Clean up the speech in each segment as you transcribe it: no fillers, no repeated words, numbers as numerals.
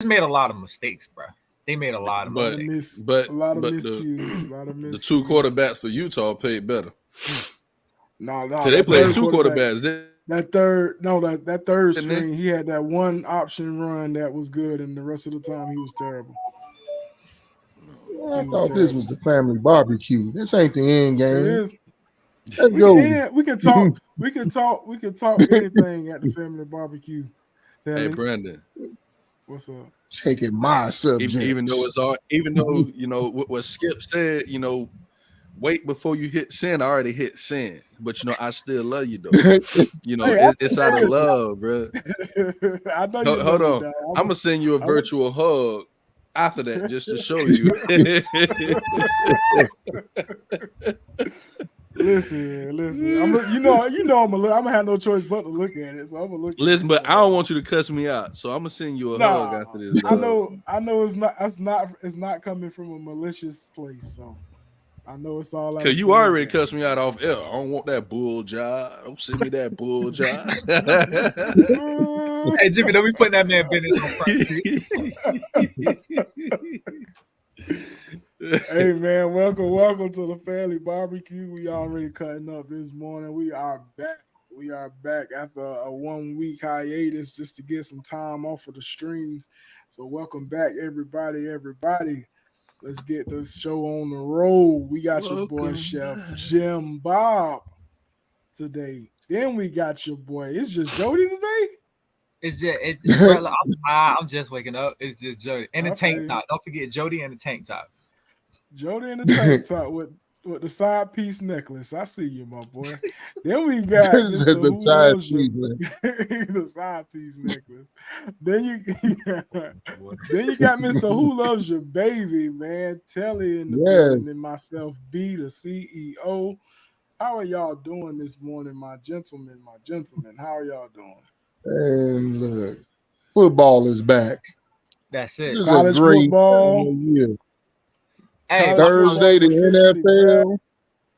made a lot of mistakes, bro. They made a lot of miscues. The two quarterbacks for Utah played better. No, they played two quarterbacks. That third string, he had that one option run that was good, and the rest of the time he was terrible. I thought this was the family barbecue. This ain't the end game. It is. Let's go. We can talk. We can talk anything at the family barbecue. Hey, Brandon. What's up? Taking my subject. Even though you know what Skip said, you know, wait before you hit sin. I already hit sin, but you know I still love you though. You know, it's out of love, bro. I know Hold on, I'm gonna send you a virtual hug after that just to show you. Listen. I'm gonna have no choice but to look at it. So I'm gonna look. Listen, but I don't want you to cuss me out, so I'm gonna send you a hug after this. I know it's not coming from a malicious place. So I know it's all. Because you already cussed me out off air. I don't want that bull job. Don't send me that bull job. Hey Jimmy, don't be putting that man business on front. Hey man, welcome to the family barbecue. We already cutting up this morning. We are back after a 1 week hiatus just to get some time off of the streams. So welcome back, everybody. Let's get this show on the road. We got your boy Chef Jim Bob today. Then we got your boy. It's just Jody today. I'm just waking up. It's just Jody and the tank top. Don't forget Jody and the tank top. Jody in the tank top with the side piece necklace. I see you, my boy. Then we got the side piece necklace. Then you got Mr. Who Loves Your Baby, man. Telly in the building and myself, B, the CEO. How are y'all doing this morning, my gentlemen? How are y'all doing? And look, football is back. That's it. College football. Hey, Thursday, the NFL.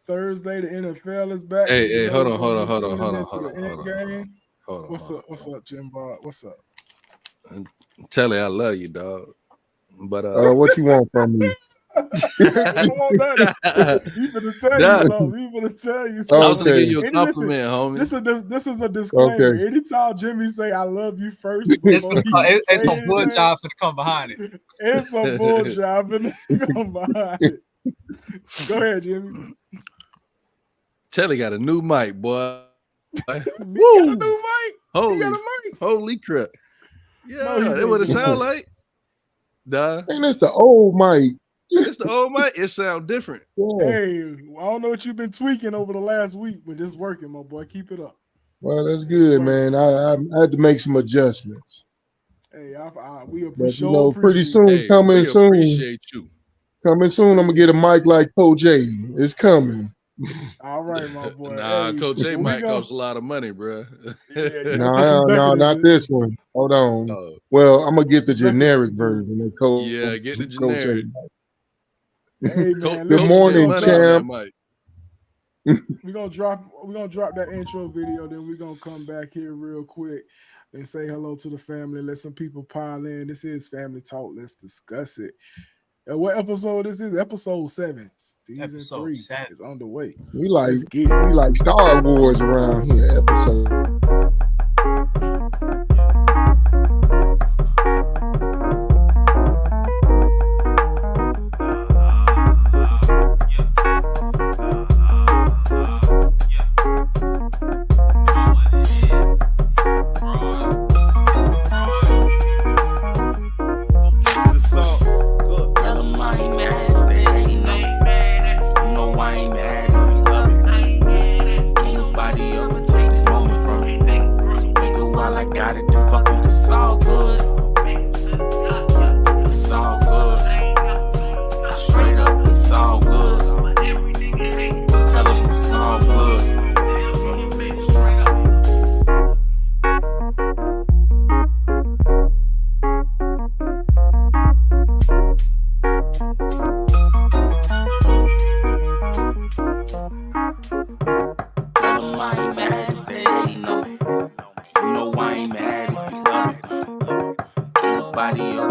Thursday, the NFL is back. Hey, hold on. What's up, Jim Bob? What's up? Telly, I love you, dog. But what you want from me? I don't want that. Even to tell you something. I was gonna give you a compliment, homie. This is a disclaimer. Okay. Anytime Jimmy say I love you first, it's a bull job for to come behind it. It's a bull job to come behind it. Go ahead, Jimmy. Telly got a new mic, boy. Woo! Got a new mic. Holy crap! Yeah, that's what it sound like. Duh. And it's the old mic. It's the old mic. It sounds different. Yeah. Hey, I don't know what you've been tweaking over the last week, but it's working, my boy. Keep it up. Well, that's good, man. I had to make some adjustments. Hey, we appreciate. But, pretty soon, we appreciate you. Coming soon, I'm gonna get a mic like Coach J. It's coming. All right, my boy. Nah, Coach J mic costs a lot of money, bro. No, not this one. Hold on. Well, I'm gonna get the generic version. Yeah, get the generic. Hey, man, good morning, champ. We're gonna drop that intro video, then we're gonna come back here real quick and say hello to the family. Let some people pile in. This is Family Talk. Let's discuss it. What episode this is? Episode 7. Season 3 is underway. We like Star Wars around here. Episode.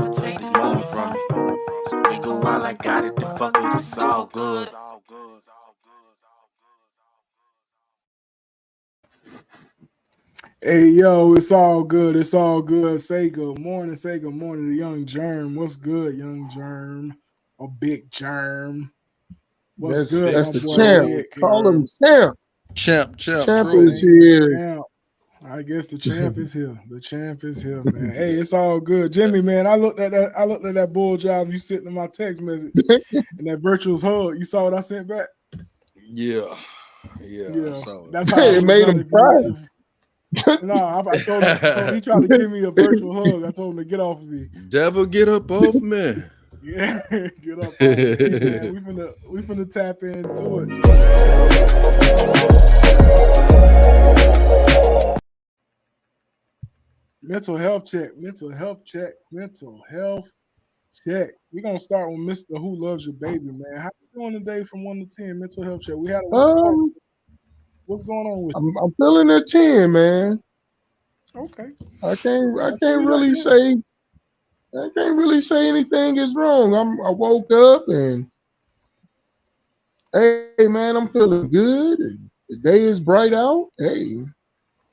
never take this moment from me. So nigga, while I got it, the fuck it, it's all good. Hey, yo, it's all good. It's all good. Say good morning. Say good morning to Young Germ. What's good, Young Germ? Or Big Germ? What's good, That's my the boy champ. Nick? Call him champ. Champ, Champ true. is here. Champ. I guess the champ is here. The champ is here, man. Hey, it's all good. Jimmy, man, I looked at that bull job you sent in my text message and that virtuous hug. You saw what I sent back? Yeah. I saw it. That's how It made him cry. No, I told him he tried to give me a virtual hug. I told him to get off of me. Devil, get up off me. Yeah, get up off me. Hey, man, we finna tap into it. Mental health check. We're gonna start with Mr. Who Loves Your Baby, man. How you doing today from 1 to 10? Mental health check. We had a what's going on with you? I'm feeling a 10, man. Okay. I can't really say anything is wrong. I woke up and hey man, I'm feeling good. The day is bright out. Hey,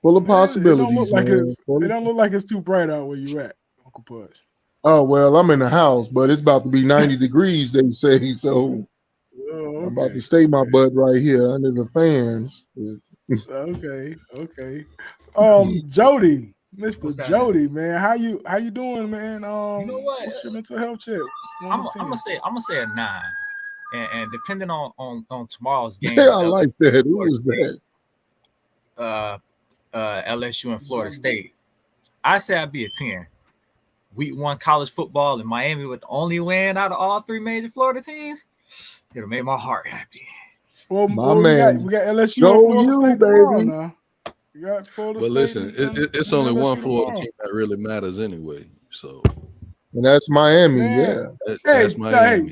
full of possibilities. It don't look like it's too bright out where you at, Uncle Push. Oh well, I'm in the house, but it's about to be 90 degrees, they say. So I'm about to stay my butt right here under the fans. Okay. Jody, Mr. Jody, man, how you doing, man? You know what? What's your mental health check? I'm gonna say a 9, and depending on tomorrow's game. Yeah, I like that. Who was that? LSU and Florida State. I say I'd be a 10. Week 1 college football in Miami with the only win out of all 3 major Florida teams. It'll make my heart happy. Well, man, we got LSU go and Florida State tomorrow baby. Now. You got Florida But State. listen, it's only LSU one Florida tomorrow. team that really matters anyway. So, and that's Miami. Man. Yeah, that's Miami.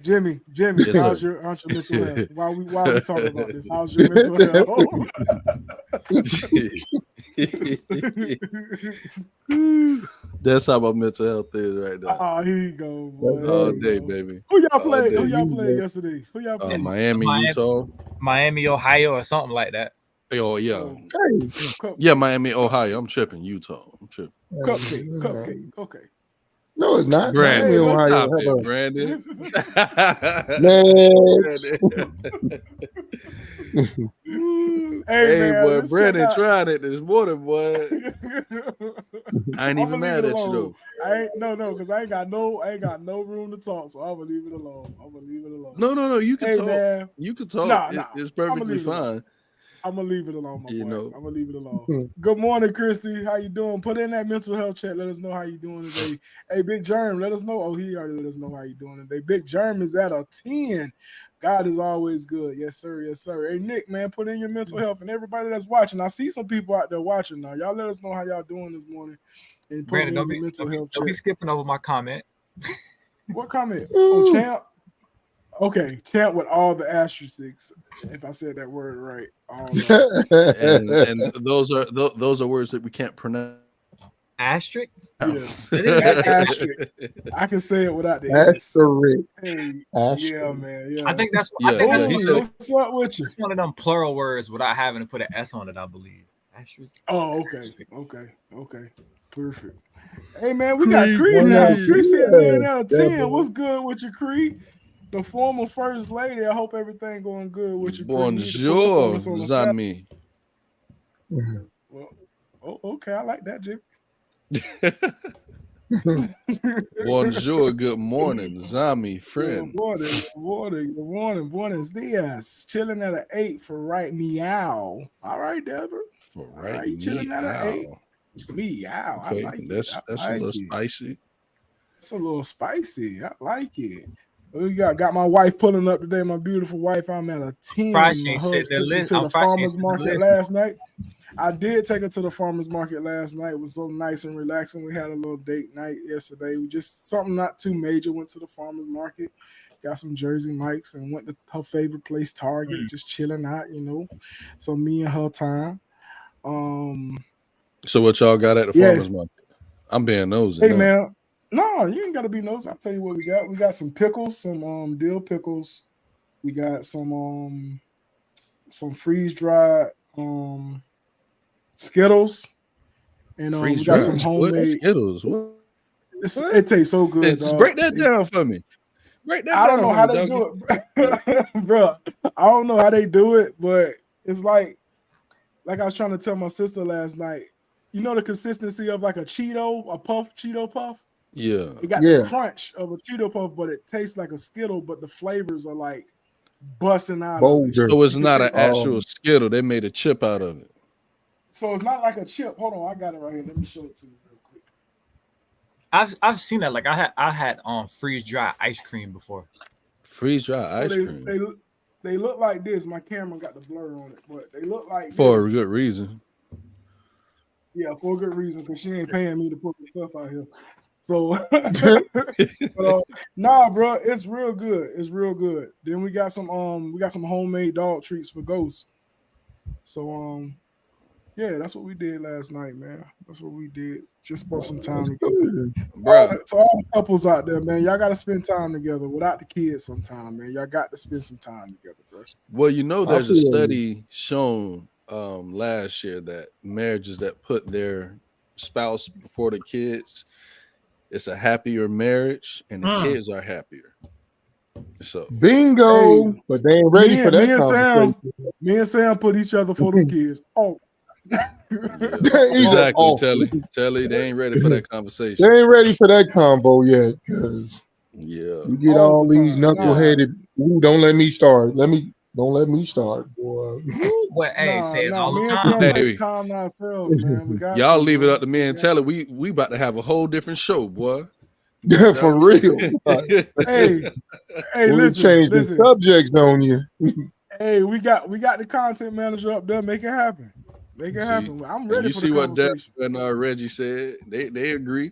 Jimmy. Yes, how's your mental health? Why we talking about this? How's your mental health? That's how my mental health is right now. Oh, here you go, boy. All day, baby. Who y'all played? Who y'all played yesterday? Who y'all played? Miami, Utah, Miami, Ohio, or something like that. Oh yeah, Miami, Ohio. I'm tripping. Utah. I'm tripping. Cupcake. Okay. No, it's not. Brandon, Ohio. Stop it, Brandon. Hey, man, boy, Brandon tried it this morning, boy. I ain't even mad at you though. Because I ain't got no room to talk, so I'm gonna leave it alone. No. You can talk. Man. You can talk. Nah, it's perfectly fine. I'm gonna leave it alone, my boy. I'm gonna leave it alone. Good morning, Christy. How you doing? Put in that mental health chat. Let us know how you doing today. Hey, Big Germ, let us know. Oh, he already let us know how you doing today. Big Germ is at a 10. God is always good. Yes, sir. Yes, sir. Hey, Nick, man, put in your mental health and everybody that's watching. I see some people out there watching now. Y'all let us know how y'all doing this morning. And put in your mental health chat. Don't be skipping over my comment. What comment? Oh, Champ. Okay, Champ with all the asterisks. If I said that word right, and those are words that we can't pronounce. Asterisks. Yeah. Asterisks. I can say it without the asterisk. Hey, yeah, man. Yeah. I think that's. He said, what's up with you? It's one of them plural words without having to put an S on it. I believe. Asterisk. Oh, okay. Perfect. Hey, man, we got Creed now. Creed said 9 out of 10. What's good with you, Creed? The former first lady. I hope everything going good with you. Bonjour, Zami. Well, okay. I like that, Jim. Bonjour, good morning, Zami, friend. Good morning. Buenos dias. Chilling at an 8 for right meow. All right, Deborah. For right, you chilling at an 8. Meow. Okay, I like that's it. a little spicy. It's a little spicy. I like it. We got my wife pulling up today. My beautiful wife. I'm at a 10. My hubs took me to the farmer's market last night. I did take her to the farmer's market last night. It was so nice and relaxing. We had a little date night yesterday. We just something not too major. Went to the farmer's market, got some Jersey Mikes, and went to her favorite place, Target, just chilling out, So me and her time. So what y'all got at the farmer's market? I'm being nosy. Hey, man. No, you ain't gotta be nosy. I'll tell you what we got. We got some pickles, some dill pickles. We got some freeze dried Skittles. And we got some homemade Skittles. What? It tastes so good. Just break that down for me. I don't know how they do it, bro. I don't know how they do it, but it's like I was trying to tell my sister last night. You know the consistency of like a Cheeto puff? Yeah. It got the crunch of a Cheeto puff, but it tastes like a Skittle, but the flavors are like busting out of it. So it's not an actual Skittle. They made a chip out of it. So it's not like a chip. Hold on, I got it right here. Let me show it to you real quick. I've seen that. Like I had freeze dry ice cream before. Freeze dry ice cream. They look like this. My camera got the blur on it, but they look like for this. a good reason. Yeah, for a good reason, because she ain't paying me to put the stuff out here. So, nah, bro, it's real good. It's real good. Then we got some homemade dog treats for Ghost. So, yeah, that's what we did last night, man. That's what we did. Just spent some time together. Bro. To all the couples out there, man, y'all got to spend time together without the kids sometime, man. Y'all got to spend some time together, bro. Well, you know, there's a study shown last year that marriages that put their spouse before the kids, it's a happier marriage and the kids are happier. So bingo, but they ain't ready for that. Me and Sam put each other for the kids. Oh, exactly. Telly, they ain't ready for that conversation. They ain't ready for that combo yet, because you get all these knuckleheaded. Ooh, don't let me start. Don't let me start, boy. Well, hey, say it all me the and time. Sam take time to ourselves, man. We got y'all leave it up to me and Telly. We about to have a whole different show, boy. For real. hey, listen, change the subjects on you. Hey, we got the content manager up there. Make it happen. Make it happen. I'm ready for the conversation. You see what Deb and Reggie said? They agree.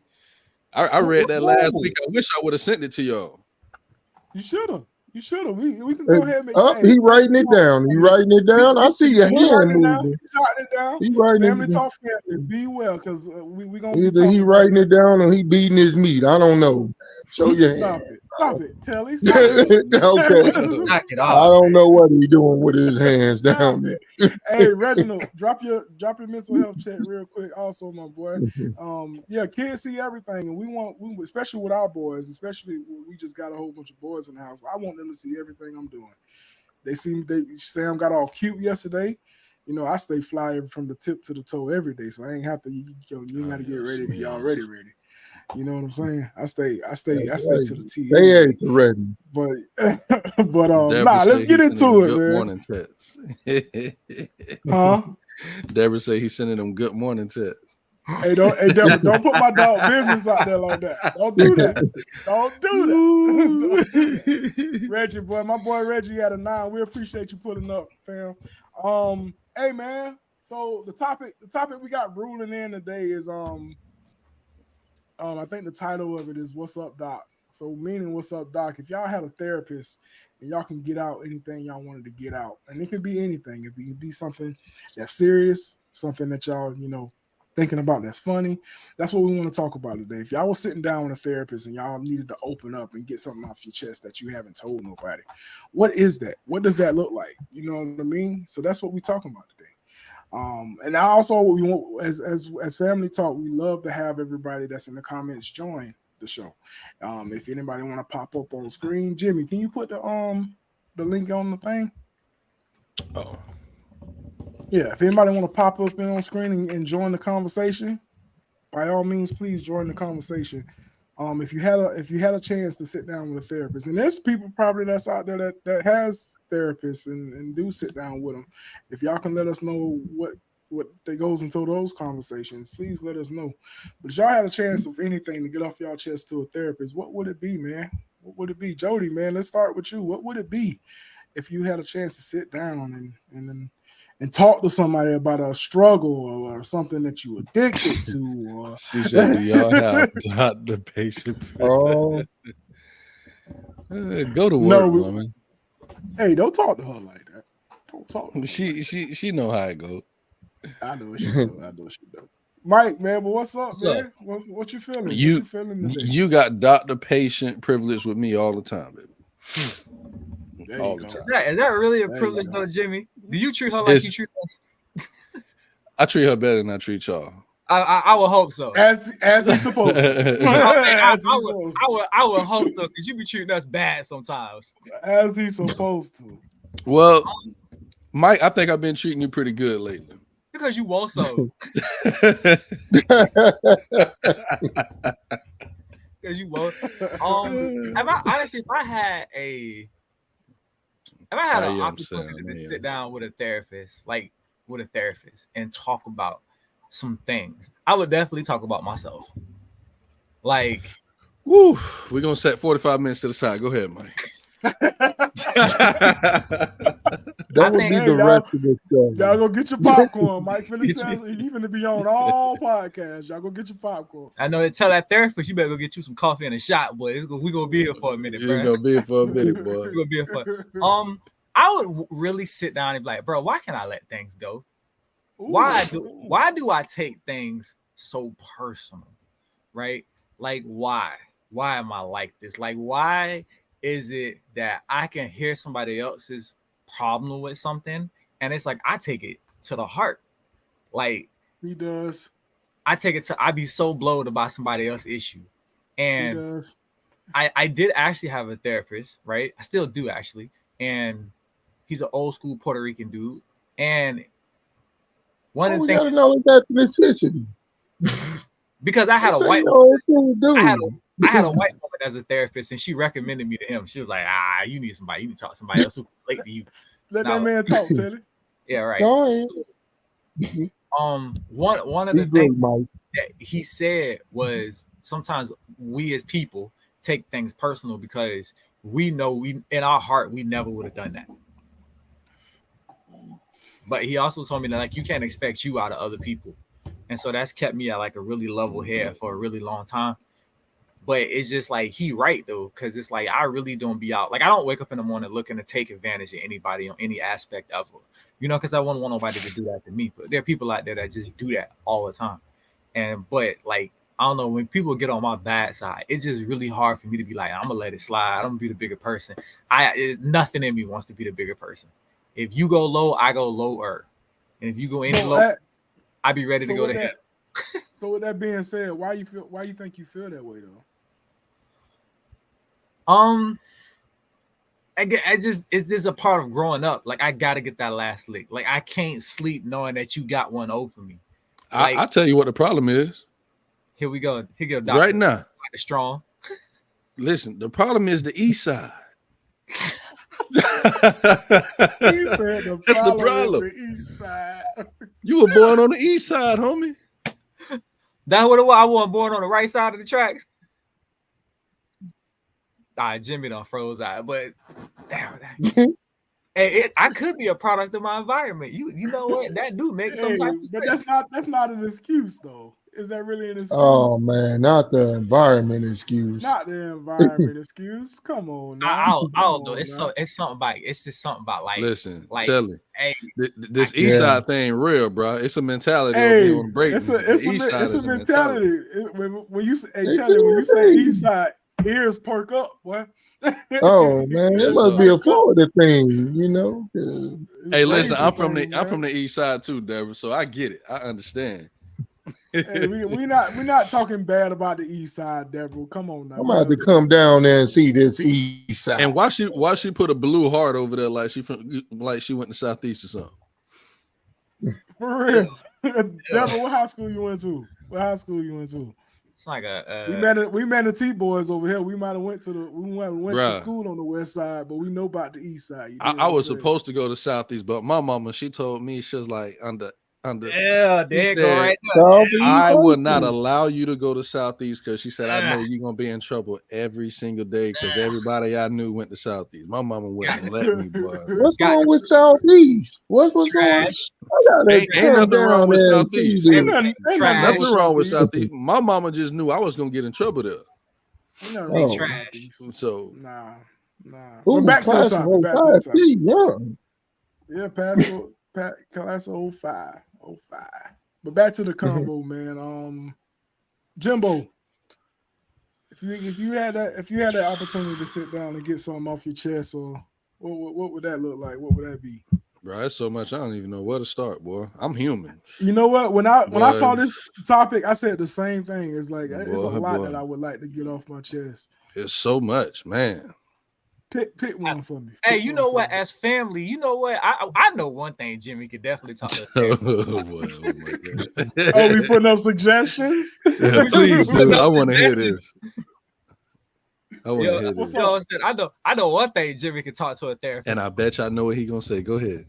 I read that last week. I wish I would have sent it to y'all. You should have. We can go ahead and make he writing it down. You writing it down? I see your hand moving. He writing family it down. Talk family. Be well, because we gonna either he writing it down or he beating his meat. I don't know. Show your hand. Stop it, Telly. Okay. Knock it I off. don't know what he doing with his hands down there. Hey, Reginald, drop your mental health check real quick. Also, my boy. Yeah, kids see everything, and we especially with our boys, especially when we just got a whole bunch of boys in the house. I want them to see everything I'm doing. Sam got all cute yesterday. You know, I stay fly from the tip to the toe every day, so I ain't have to. You ain't got to get ready if you already ready. You know what I'm saying? I stay to the T. They ain't ready. But let's get into it, man. Morning text. Huh? Deborah say he's sending them good morning texts. Hey, Deborah, don't put my dog business out there like that. Don't do that. Don't do that. Reggie, boy, my boy Reggie had a 9. We appreciate you putting up, fam. Hey, man. So the topic we got ruling in today is I think the title of it is "What's Up, Doc?" So meaning, what's up, Doc? If y'all had a therapist and y'all can get out anything y'all wanted to get out, and it could be anything. It could be something that's serious, something that y'all thinking about that's funny. That's what we want to talk about today. If y'all was sitting down with a therapist and y'all needed to open up and get something off your chest that you haven't told nobody, what is that? What does that look like? You know what I mean? So that's what we're talking about today. And I also, we want, as family talk, we love to have everybody that's in the comments join the show. If anybody want to pop up on screen, Jimmy, can you put the link on the thing? Oh, yeah. If anybody want to pop up on screen and join the conversation, by all means, please join the conversation. If you had a chance to sit down with a therapist, and there's people probably that's out there that has therapists and do sit down with them. If y'all can let us know what that goes into those conversations, please let us know. But if y'all had a chance of anything to get off y'all chest to a therapist, what would it be, man? What would it be? Jody, man, let's start with you. What would it be if you had a chance to sit down and talk to somebody about a struggle or something that you addicted to? Or... She said, do y'all have the patient? Oh, go to work, woman. Hey, don't talk to her like that. Don't talk to her she know how it goes. I know she do. Mike, man, but what's up, man? What you feeling? What you feeling today? You got doctor patient privilege with me all the time, baby. All the time. Is that really a privilege, though, Jimmy? Do you treat her like you treat us? I treat her better than I treat y'all. I would hope so. As he's supposed to. I would hope so, because you be treating us bad sometimes. As he's supposed to. Well, Mike, I think I've been treating you pretty good lately. Because you want so. Because you won't. If I had an opportunity to sit down with a therapist, and talk about some things, I would definitely talk about myself. Like, woo, we're gonna set 45 minutes to the side. Go ahead, Mike. That would be the rest of the show. Y'all go get your popcorn. Mike finna tell you, he finna be on all podcasts. Y'all go get your popcorn. I know. Tell that therapist you better go get you some coffee and a shot, boy. We gonna be here for a minute, bro. It's gonna be here for a minute, boy. We gonna be here for. I would really sit down and be like, bro, why can't I let things go? Why do I take things so personal, right? Like, why am I like this? Like, why is it that I can hear somebody else's problem with something and it's like I take it to the heart? Like, he does. I be so blowed about somebody else's issue. And he does. I did actually have a therapist, right? I still do actually. And he's an old school Puerto Rican dude. And one of the things, gotta know that's necessity. Because I had a white woman as a therapist, and she recommended me to him. She was like, you need to talk to somebody else who can relate to you. Let that man talk, Telly. Yeah, right. Go ahead. One of the things that he said was sometimes we as people take things personal because we know in our heart we never would have done that. But he also told me that, like, you can't expect you out of other people. And so that's kept me at like a really level head for a really long time. But it's just like, he right though, because it's like I really don't be out. Like, I don't wake up in the morning looking to take advantage of anybody on any aspect of it, because I wouldn't want nobody to do that to me. But there are people out there that just do that all the time. But like, I don't know, when people get on my bad side, it's just really hard for me to be like, I'm gonna let it slide. I'm gonna be the bigger person. Nothing in me wants to be the bigger person. If you go low, I go lower. And if you go any low, I'd be ready to go to hell. So with that being said, why you think you feel that way though? It's just a part of growing up. Like, I gotta get that last lick. Like, I can't sleep knowing that you got one over me. Like, I'll tell you what the problem is. Here we go. Here you go, Dr. Right now. Dr. Strong. Listen, the problem is the east side. He said That's the problem. Is the east side. You were born on the east side, homie. That's what it was. I wasn't born on the right side of the tracks. Jimmy done froze out, but damn, I could be a product of my environment. You know what? That do make some type of sense. But that's not an excuse though. Is that really an excuse? Oh man, not the environment excuse. Not the environment excuse. Come on, now. I don't know. It's something about. It's just something about like. Listen, like, tell you, hey, this east side thing real, bro. It's a mentality. Hey, on break. It's a mentality. When you say east side, ears perk up, boy. Oh man, it must be a Florida thing, Hey, listen, I'm from the east side too, Deborah. So I get it. I understand. Hey, we're not talking bad about the east side, Deborah. Come on now. I'm about to come down there and see this east side. And why she put a blue heart over there like she went to Southeast or something? For real. Deborah, what high school you went to? It's like we met the T-boys over here. We might have went to school on the west side, but we know about the east side. I was supposed to go to Southeast, but my mama, she told me, she was like, there you go right now. I will not allow you to go to Southeast because she said, I know you're gonna be in trouble every single day because everybody I knew went to Southeast. My mama wouldn't let me, boy. What's wrong with Southeast? What's wrong? Ain't nothing wrong with Southeast. Ain't nothing wrong with Southeast. My mama just knew I was gonna get in trouble there. Trash. So nah. Ooh, back to the topic. Yeah, class of 05. But back to the combo, man. Jimbo, if you had that opportunity to sit down and get something off your chest, or what would that look like? What would that be? Bro, it's so much I don't even know where to start, boy. I'm human. You know what? When I saw this topic, I said the same thing. It's like it's a lot that I would like to get off my chest. It's so much, man. Pick one for me. Hey, you know what? As family, you know what? I know one thing Jimmy could definitely talk to. Oh my God. Oh, we putting up suggestions? Yeah, please, dude. I want to hear this. I want to hear this. I know one thing Jimmy can talk to a therapist. And I bet you I know what he gonna say. Go ahead.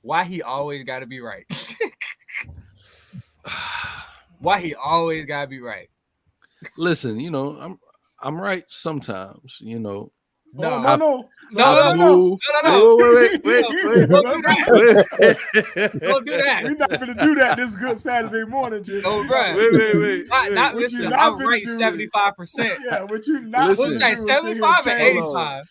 Why he always got to be right? Why he always got to be right? Listen, you know, I'm right sometimes, you know. No. Wait. Don't do that. We're not going to do that this good Saturday morning, Jimmy. Oh, right. Wait. Not listen, I'm right 75%. Yeah, but you not. Listen, like 75 and 85.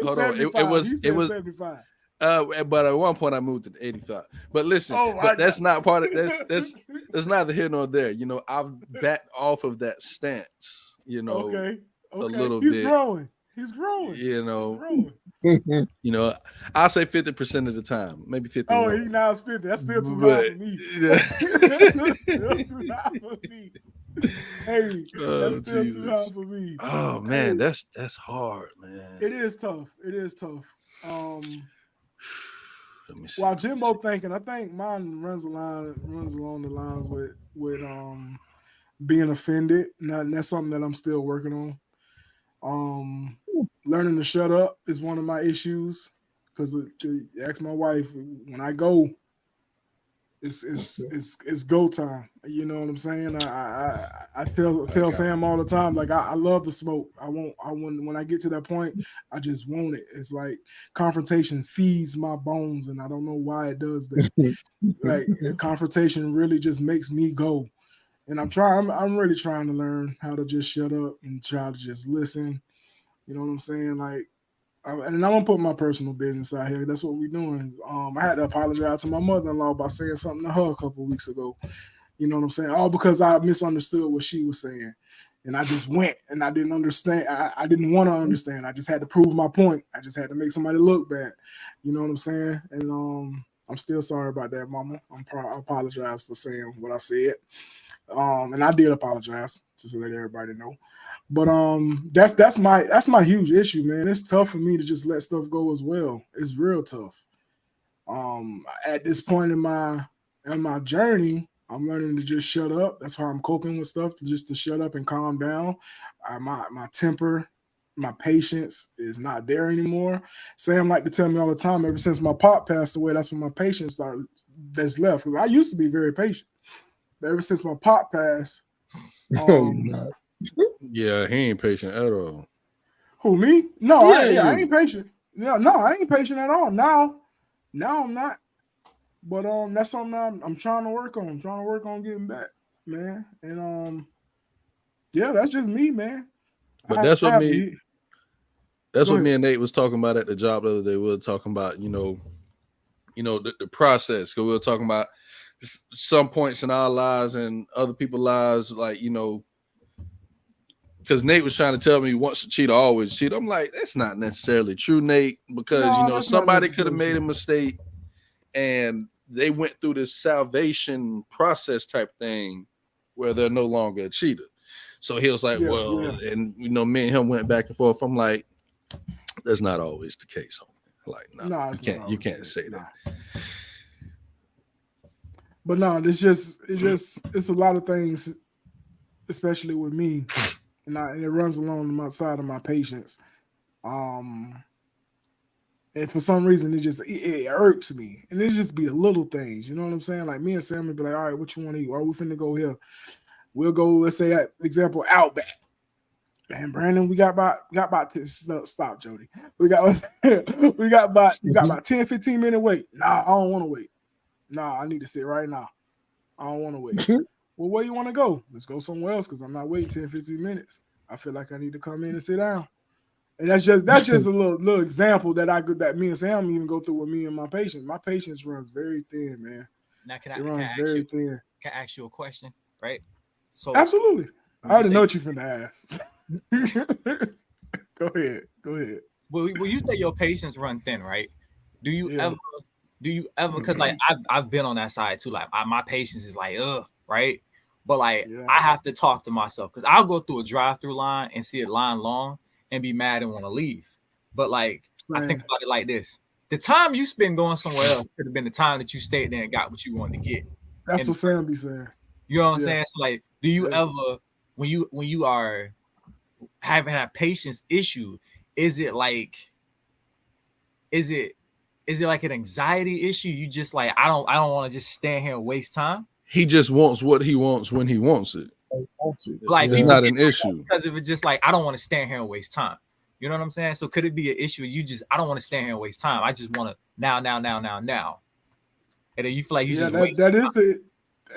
Hold on. It was 75. But at one point I moved to 85. But listen, that's not part of that's neither here nor there. You know, I've backed off of that stance, you know, okay. a little He's bit. He's growing. You know, I'll say 50% of the time, maybe 50. Oh, he now is 50. That's still too high for me. That's still too high for me. Hey, that's still Jesus. too high for me. Oh man, that's hard, man. It is tough. Let me see. While Jimbo thinking, I think mine runs along the lines with being offended. And that's something that I'm still working on. Learning to shut up is one of my issues, because ask my wife, when I go, it's go time. You know what I'm saying? I tell Sam all the time, like I love the smoke. When I get to that point, I just want it. It's like confrontation feeds my bones, and I don't know why it does that. Like confrontation really just makes me go. And I'm really trying to learn how to just shut up and try to just listen. You know what I'm saying? Like, and I'm gonna put my personal business out here. That's what we're doing. I had to apologize to my mother-in-law by saying something to her a couple of weeks ago. You know what I'm saying? All because I misunderstood what she was saying, and I just went and I didn't understand. I didn't want to understand. I just had to prove my point. I just had to make somebody look bad. You know what I'm saying? And I'm still sorry about that, Mama. I apologize for saying what I said. And I did apologize, just to let everybody know. But that's my huge issue, man. It's tough for me to just let stuff go as well. It's real tough. At this point in my journey, I'm learning to just shut up. That's how I'm coping with stuff, to shut up and calm down. My temper, my patience is not there anymore. Sam like to tell me all the time, ever since my pop passed away, that's when my patience that's left. Because I used to be very patient. But ever since my pop passed, yeah, he ain't patient at all. Who, me? No, Yeah, I ain't patient. No, I ain't patient at all. Now I'm not. But that's something I'm trying to work on. I'm trying to work on getting back, man. And yeah, that's just me, man. But that's what me and Nate was talking about at the job the other day. We were talking about, the process. Because we were talking about some points in our lives and other people's lives, like, because Nate was trying to tell me once a cheater, always cheat. I'm like, that's not necessarily true, Nate, because somebody could have made a mistake and they went through this salvation process type thing where they're no longer a cheater. So he was like, and me and him went back and forth. I'm like, that's not always the case, homie. Like, no, you can't say that. But no, it's a lot of things, especially with me, and it runs along my side of my patience. And for some reason, it irks me, and it just be the little things. You know what I'm saying? Like me and Sam would be like, all right, what you want to eat? Or we finna go here. We'll go. Let's say, example, Outback. Man, Brandon, we got about to stop, Jody. We got about 10, 15 minute wait. Nah, I don't want to wait. Nah, I need to sit right now. I don't want to wait. Well, where you want to go? Let's go somewhere else, because I'm not waiting 10, 15 minutes. I feel like I need to come in and sit down. And that's just a little example that me and Sam even go through with me and my patience. My patience runs very thin, man. Now, It runs very thin. can I ask you a question, right? So Absolutely. I when you already say know what you're finna ask. Go ahead. Go ahead. when you say your patience run thin, right? Do you Yeah. ever because like I've been on that side too. Like my patience is like right? But like Yeah. I have to talk to myself because I'll go through a drive-through line and see it line long and be mad and want to leave. But like I think Same. about it like this: the time you spend going somewhere else could have been the time that you stayed there and got what you wanted to get. That's And what Sam be saying. you know what I'm Yeah. saying? So like, do you Yeah. ever when you are having a patience issue, is it like is it is it like an anxiety issue? You just like I don't want to just stand here and waste time. He just wants what he wants when he wants it. Like It's people not get an issue. because of it just like I don't want to stand here and waste time. You know what I'm saying? So could it be an issue? You just I don't want to stand here and waste time. I just want to now. And then you feel like you Yeah, just that waste. that is it.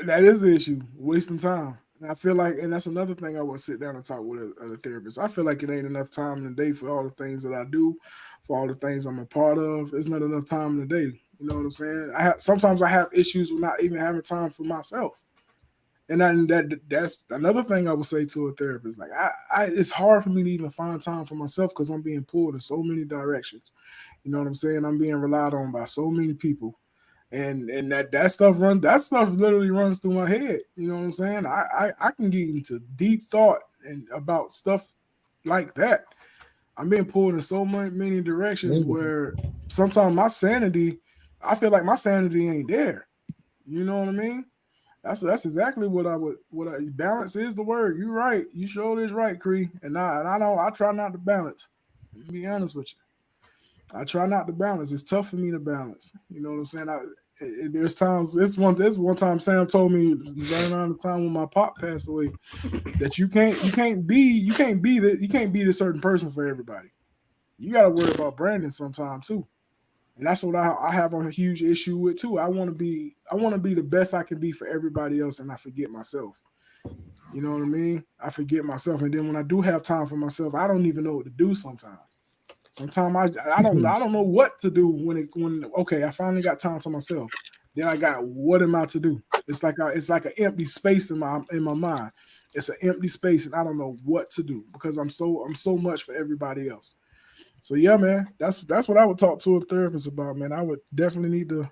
That is the issue, wasting time. And I feel like, and that's another thing I would sit down and talk with a therapist. I feel like it ain't enough time in the day for all the things that I do, for all the things I'm a part of. It's not enough time in the day. You know what I'm saying? Sometimes I have issues with not even having time for myself. And that's another thing I would say to a therapist. Like it's hard for me to even find time for myself because I'm being pulled in so many directions. You know what I'm saying? I'm being relied on by so many people, and that stuff literally runs through my head. You know what I'm saying? I can get into deep thought and about stuff like that. I'm being pulled in so many directions where sometimes I feel like my sanity ain't there. You know what I mean? That's exactly balance is the word. You're right. You sure is right, Cree. And I know I try not to balance. Let me be honest with you. I try not to balance. It's tough for me to balance. You know what I'm saying? There's times. This one time Sam told me right around the time when my pop passed away that you can't be this certain person for everybody. You got to worry about branding sometime too. And that's what I have a huge issue with too. I want to be the best I can be for everybody else, and I forget myself. You know what I mean? I forget myself, and then when I do have time for myself, I don't even know what to do sometimes. Sometimes I don't know what to do when okay, I finally got time to myself. Then I got what am I to do? It's like an empty space in my mind. It's an empty space, and I don't know what to do because I'm so much for everybody else. So yeah, man, that's what I would talk to a therapist about, man. I would definitely need to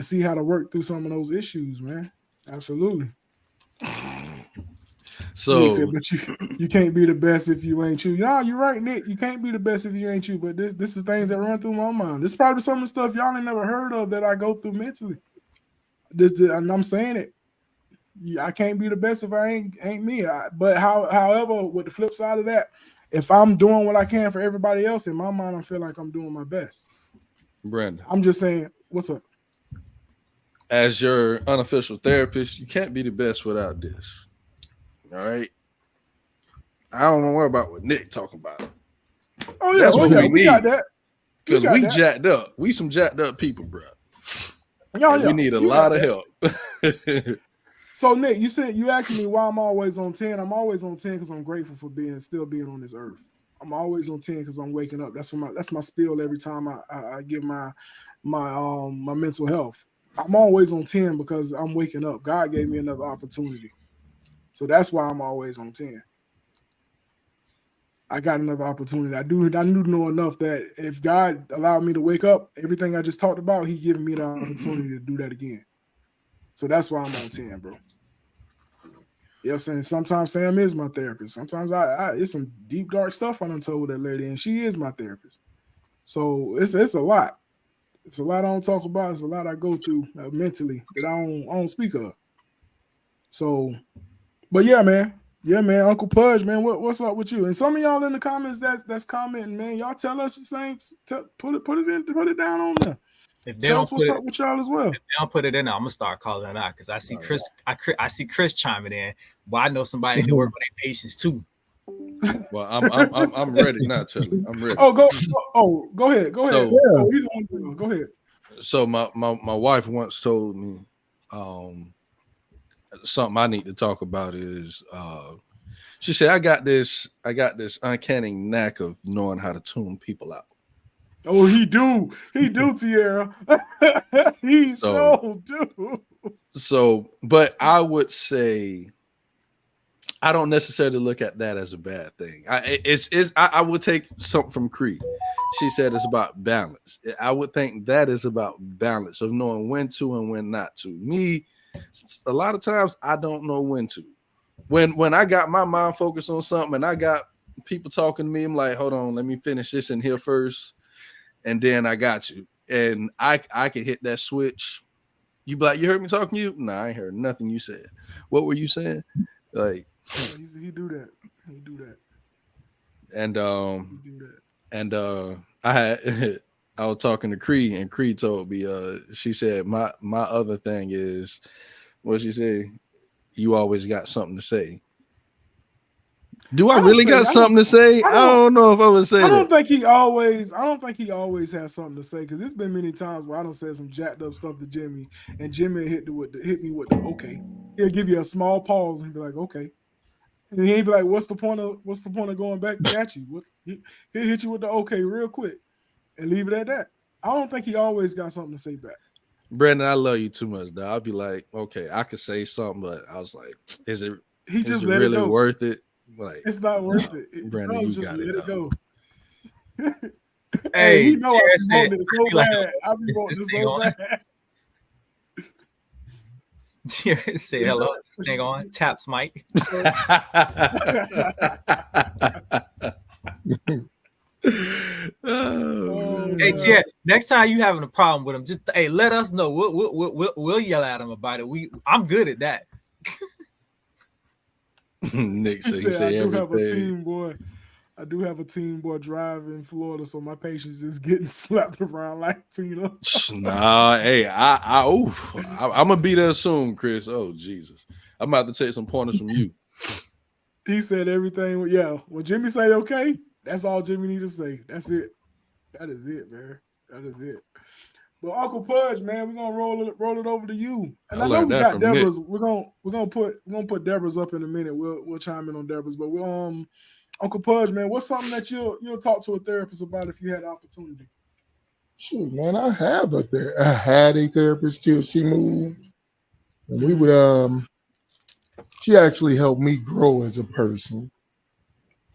see how to work through some of those issues, man. Absolutely. So Nick said, but you can't be the best if you ain't you. Yeah, you're right, Nick. You can't be the best if you ain't you. But this is things that run through my mind. This is probably some of the stuff y'all ain't never heard of that I go through mentally. And I'm saying it. I can't be the best if I ain't me. However, with the flip side of that, if I'm doing what I can for everybody else, in my mind, I feel like I'm doing my best. Brandon, I'm just saying, what's up? as your unofficial therapist, you can't be the best without this. All right. I don't want to worry about what Nick talking about. Oh yeah, That's what we need. got that. Because we jacked up. We some jacked up people, bro. Oh, yeah. We need a lot of help. So Nick, you asked me why I'm always on 10. I'm always on 10 because I'm grateful for still being on this earth. I'm always on 10 because I'm waking up. That's my spiel every time I give my mental health. I'm always on 10 because I'm waking up. God gave me another opportunity. So that's why I'm always on 10. I got another opportunity. I do know enough that if God allowed me to wake up, everything I just talked about, He giving me the opportunity to do that again. So that's why I'm on 10, bro. Yes, and sometimes Sam is my therapist. Sometimes it's some deep, dark stuff I done told that lady, and she is my therapist. So it's a lot. It's a lot I don't talk about. It's a lot I go through mentally that I don't speak of. So, but yeah, man. Yeah, man. Uncle Pudge, man. What's up with you? And some of y'all in the comments that's commenting, man. Y'all tell us the same. Put it down on there. Tell us what's up with y'all as well. If they don't put it in, I'm gonna start calling it out because I see Chris. I see Chris chiming in. Well, I know somebody that work with their patience too. Well, I'm ready now, Charlie. I'm ready. Go ahead. Go ahead. So, go ahead. So my wife once told me something I need to talk about is she said I got this uncanny knack of knowing how to tune people out. Oh, he do, Tierra. He so do. So, but I would say I don't necessarily look at that as a bad thing. I would take something from Cree. She said it's about balance. I would think that is about balance of knowing when to and when not to. Me, a lot of times I don't know when to. When I got my mind focused on something and I got people talking to me, I'm like, hold on, let me finish this in here first, and then I got you. And I can hit that switch. You be like, you heard me talking to you? Nah, I ain't heard nothing you said. What were you saying? Like, he do that. He do that. And He do that. And I was talking to Cree, and Cree told me, she said my other thing is, what she say? You always got something to say. Do I really got something to say? I don't know if I would say that. I don't think he always has something to say, because there's been many times where I don't say some jacked up stuff to Jimmy, and Jimmy hit me with the okay. He'll give you a small pause and be like, okay. And he'd be like, what's the point of going back at you? He'll hit you with the okay real quick and leave it at that. I don't think he always got something to say back. Brandon, I love you too much, dog. I'll be like, okay, I could say something, but I was like, is it really worth it? Like, it's not worth it. Brandon, you got it. Let it go. Hey, he know I be wanting it so bad. I be wanting it so bad. Say hello. Hang on. Taps Mike. Hey, Tia, next time you having a problem with him, just let us know. We'll yell at him about it. I'm good at that. Nick said I do have a team boy. I do have a team boy drive in Florida, so my patience is getting slapped around like Tina. Nah, hey, I'm gonna be there soon, Chris. Oh Jesus, I'm about to take some pointers from you. He said everything. Yeah, when Jimmy say okay, that's all Jimmy need to say. That's it. That is it, man. That is it. But Uncle Pudge, man, we're gonna roll it over to you. And I know we got Deborah's. We're gonna put Deborah's up in a minute. We'll chime in on Deborah's. But Uncle Pudge, man, what's something that you'll talk to a therapist about if you had the opportunity? Shoot, man, I had a therapist till she moved. And we would she actually helped me grow as a person.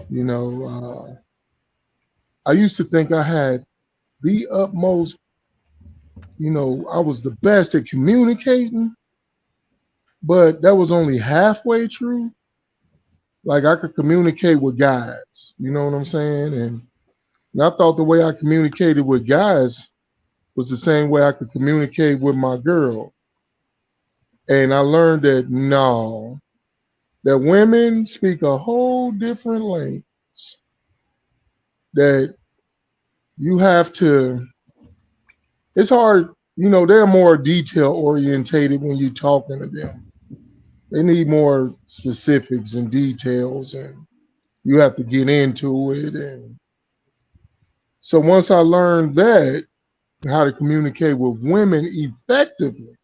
You know, I used to think I had the utmost, I was the best at communicating, but that was only halfway true. Like, I could communicate with guys, you know what I'm saying? And I thought the way I communicated with guys was the same way I could communicate with my girl. And I learned that that women speak a whole different language, that you have to, it's hard, they're more detail orientated when you're talking to them. They need more specifics and details, and you have to get into it. And so once I learned that, how to communicate with women effectively,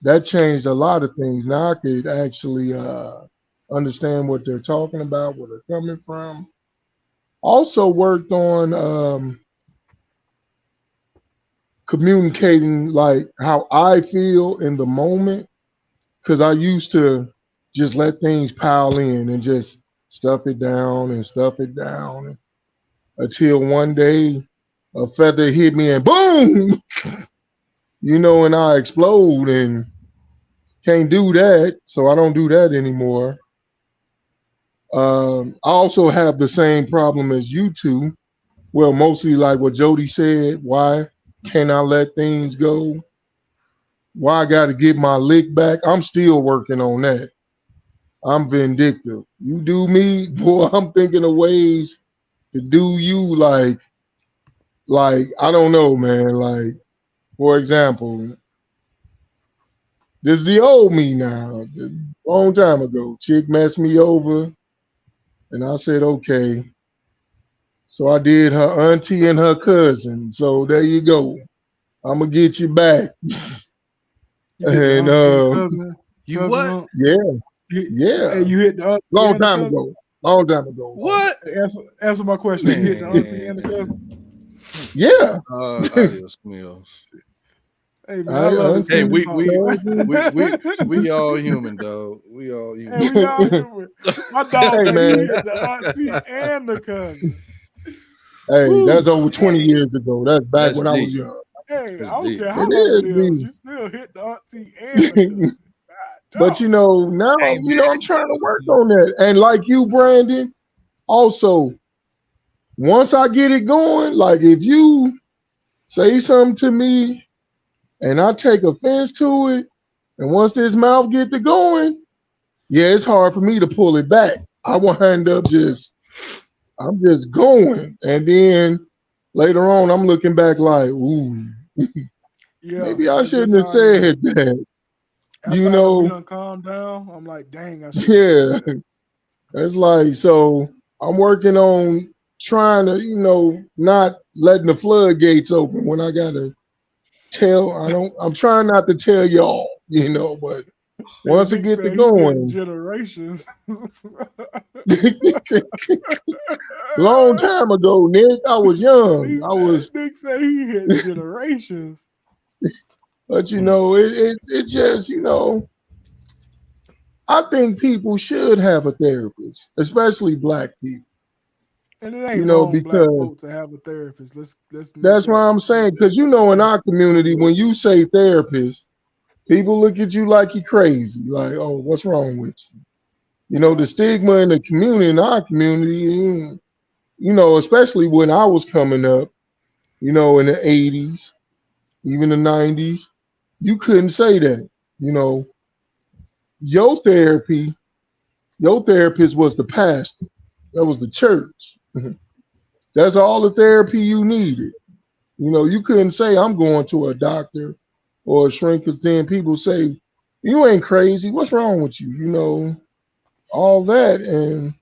that changed a lot of things. Now I could actually understand what they're talking about, where they're coming from. Also worked on communicating like how I feel in the moment, because I used to just let things pile in and just stuff it down until one day a feather hit me and boom, and I explode, and can't do that. So I don't do that anymore. I also have the same problem as you two. Well, mostly like what Jody said. Why can't I let things go? Why I got to get my lick back? I'm still working on that. I'm vindictive. You do me, boy, I'm thinking of ways to do you like I don't know, man. Like, for example, this is the old me now. A long time ago, chick messed me over, and I said, okay. So I did her auntie and her cousin. So there you go. I'm gonna get you back. And you what? Yeah. Hey, you hit the long time ago. What? Answer my question. You hit the auntie and the cousin. Yeah. Adios, míos. Hey man, I love this. Hey, Auntie, we all human, dog. We all Hey, human. we all human. My dog Hey, said man. he hit the auntie and the cousin. Hey, Woo, that's over 20 Hey, years ago. That's back that's when I was deep. young. hey, That's I don't deep. care It how long it is, is you still hit the auntie and the cousin. But God, now, Hey, I'm trying to work on that. And like you, Brandon, also, once I get it going, like if you say something to me and I take offense to it, and once this mouth get to going, yeah, it's hard for me to pull it back. I wind up I'm just going. And then later on, I'm looking back like, ooh, yeah, maybe I that's just shouldn't have how I am. said that. After we done calmed down, I'm like, dang, I shouldn't have said Yeah. that. It's like, so I'm working on trying to, not letting the floodgates open when I gotta I'm trying not to tell y'all, but Hey, once it Nick get to said he getting going, generations. long time ago, Nick, I was young. Nick said he hitting generations. But it's just, I think people should have a therapist, especially black people, And it ain't wrong, black because folk, to have a therapist. Let's make that's what that I'm saying. Because in our community, when you say therapist, people look at you like you're crazy. Like, oh, what's wrong with you? The stigma in the community, in our community, especially when I was coming up, in the 80s, even the 90s, you couldn't say that. You know, your therapy, your therapist was the pastor. That was the church. That's all the therapy you needed. You couldn't say, I'm going to a doctor or a shrink, because then people say, you ain't crazy. What's wrong with you? All that. And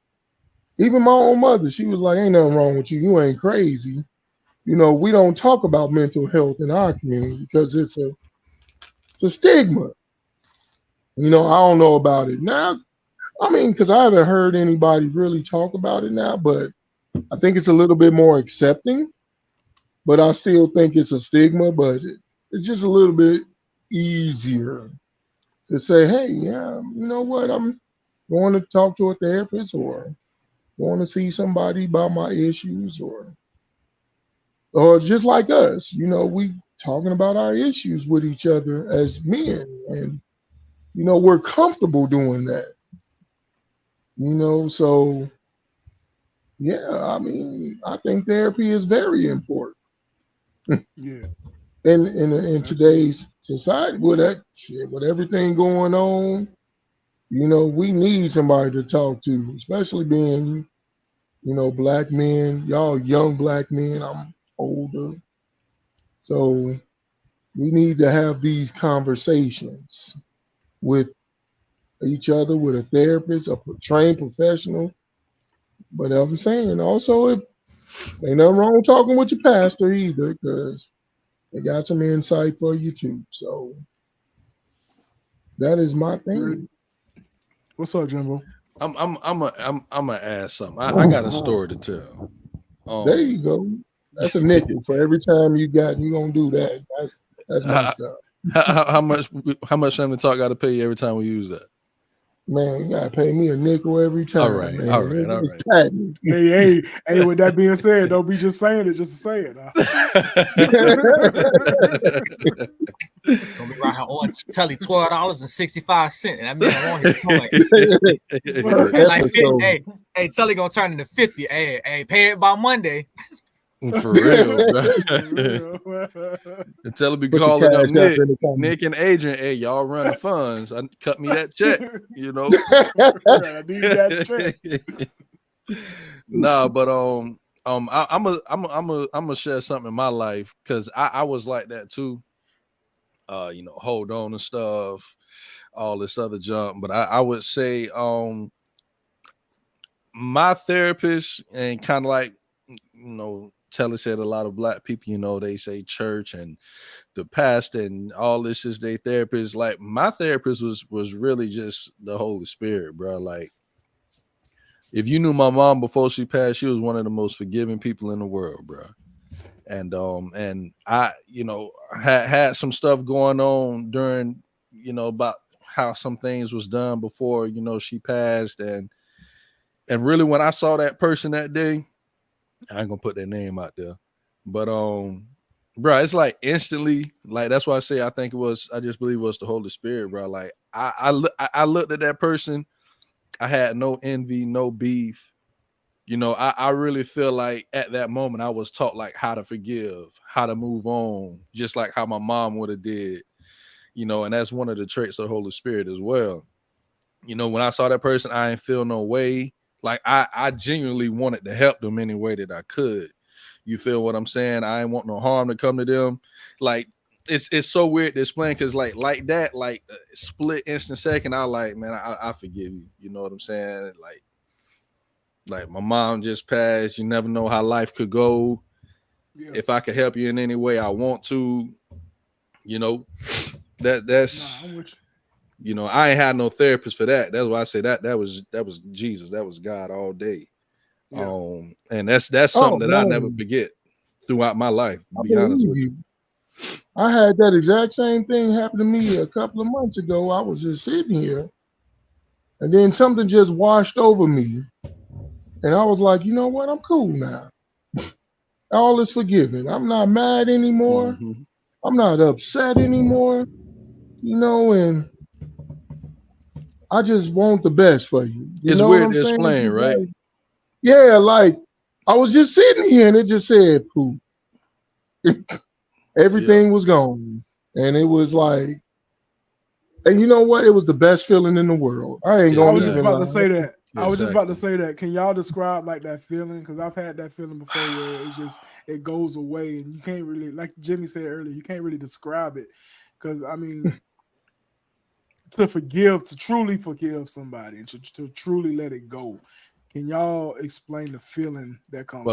even my own mother, she was like, ain't nothing wrong with you. You ain't crazy. We don't talk about mental health in our community because it's a stigma. I don't know about it now. I mean, because I haven't heard anybody really talk about it now, but I think it's a little bit more accepting. But I still think it's a stigma, but it's just a little bit easier to say, hey, yeah, you know what? I'm going to talk to a therapist or going to see somebody about my issues or just like us, we talking about our issues with each other as men. And, we're comfortable doing that, so yeah, I mean, I think therapy is very important. Yeah, In absolutely. today's society, with everything going on, we need somebody to talk to, especially being, black men. Y'all young black men. I'm older, so we need to have these conversations with each other, with a therapist, a trained professional. But I'm saying also, if ain't nothing wrong talking with your pastor either, because they got some insight for you too. So that is my thing. What's up, Jimbo? I'm gonna ask something. I got a story to tell. There you go. That's a nickel for every time you gonna do that. That's How, messed up. how much Family Talk got to pay you every time we use that? Man, you gotta pay me a nickel every All time, right, all man. right, all It's right. patent. Hey. With that being said, don't be just saying it just to say it. Huh? Gonna be right here on telly $12.65, and that man want his coin. Per Hey, like 50, episode. hey, telly gonna turn into 50. Hey, pay it by Monday. For real, bro. Until it be Put the calling up cash app in the Nick and Adrian. Hey, y'all running funds. Cut me that check. I need that check. Nah, but I'm gonna share something in my life because I was like that too. Hold on and stuff, all this other junk. But I would say my therapist and kind of like Telly said, a lot of black people, they say church and the pastor and all this is their therapist. Like my therapist was really just the Holy Spirit, bro. Like if you knew my mom before she passed, she was one of the most forgiving people in the world, bro. And I, had some stuff going on during, about how some things was done before, she passed. And really when I saw that person that day, I ain't gonna put their name out there, but bro, it's like instantly, like that's why I say I just believe it was the Holy Spirit, bro. Like I looked at that person, I had no envy, no beef. I really feel like at that moment I was taught like how to forgive, how to move on, just like how my mom would have did, and that's one of the traits of the Holy Spirit as well. When I saw that person, I ain't feel no way. Like I genuinely wanted to help them any way that I could. You feel what I'm saying? I ain't want no harm to come to them. Like it's so weird to explain because like that, like split instant second, I like, man, I forgive you. You know what I'm saying? Like my mom just passed. You never know how life could go. Yeah. If I could help you in any way, I want to. That's. Nah, I'm with you. I ain't had no therapist for that. That's why I say that was Jesus. That was God all day. Yeah. And that's something that I never forget throughout my life. To be honest with you. I had that exact same thing happen to me a couple of months ago. I was just sitting here, and then something just washed over me. And I was like, you know what? I'm cool now. All is forgiven. I'm not mad anymore. Mm-hmm. I'm not upset anymore. And I just want the best for you. It's know weird what I'm to saying? explain, right? Like, yeah, like I was just sitting here and it just said poof. Everything was gone. And it was like, and you know what? It was the best feeling in the world. I ain't gonna. I was just about to say that. Exactly. I was just about to say that. Can y'all describe like that feeling? Because I've had that feeling before where it goes away and you can't really, like Jimmy said earlier, you can't really describe it. Because I mean, to truly forgive somebody and to truly let it go. Can y'all explain the feeling that comes?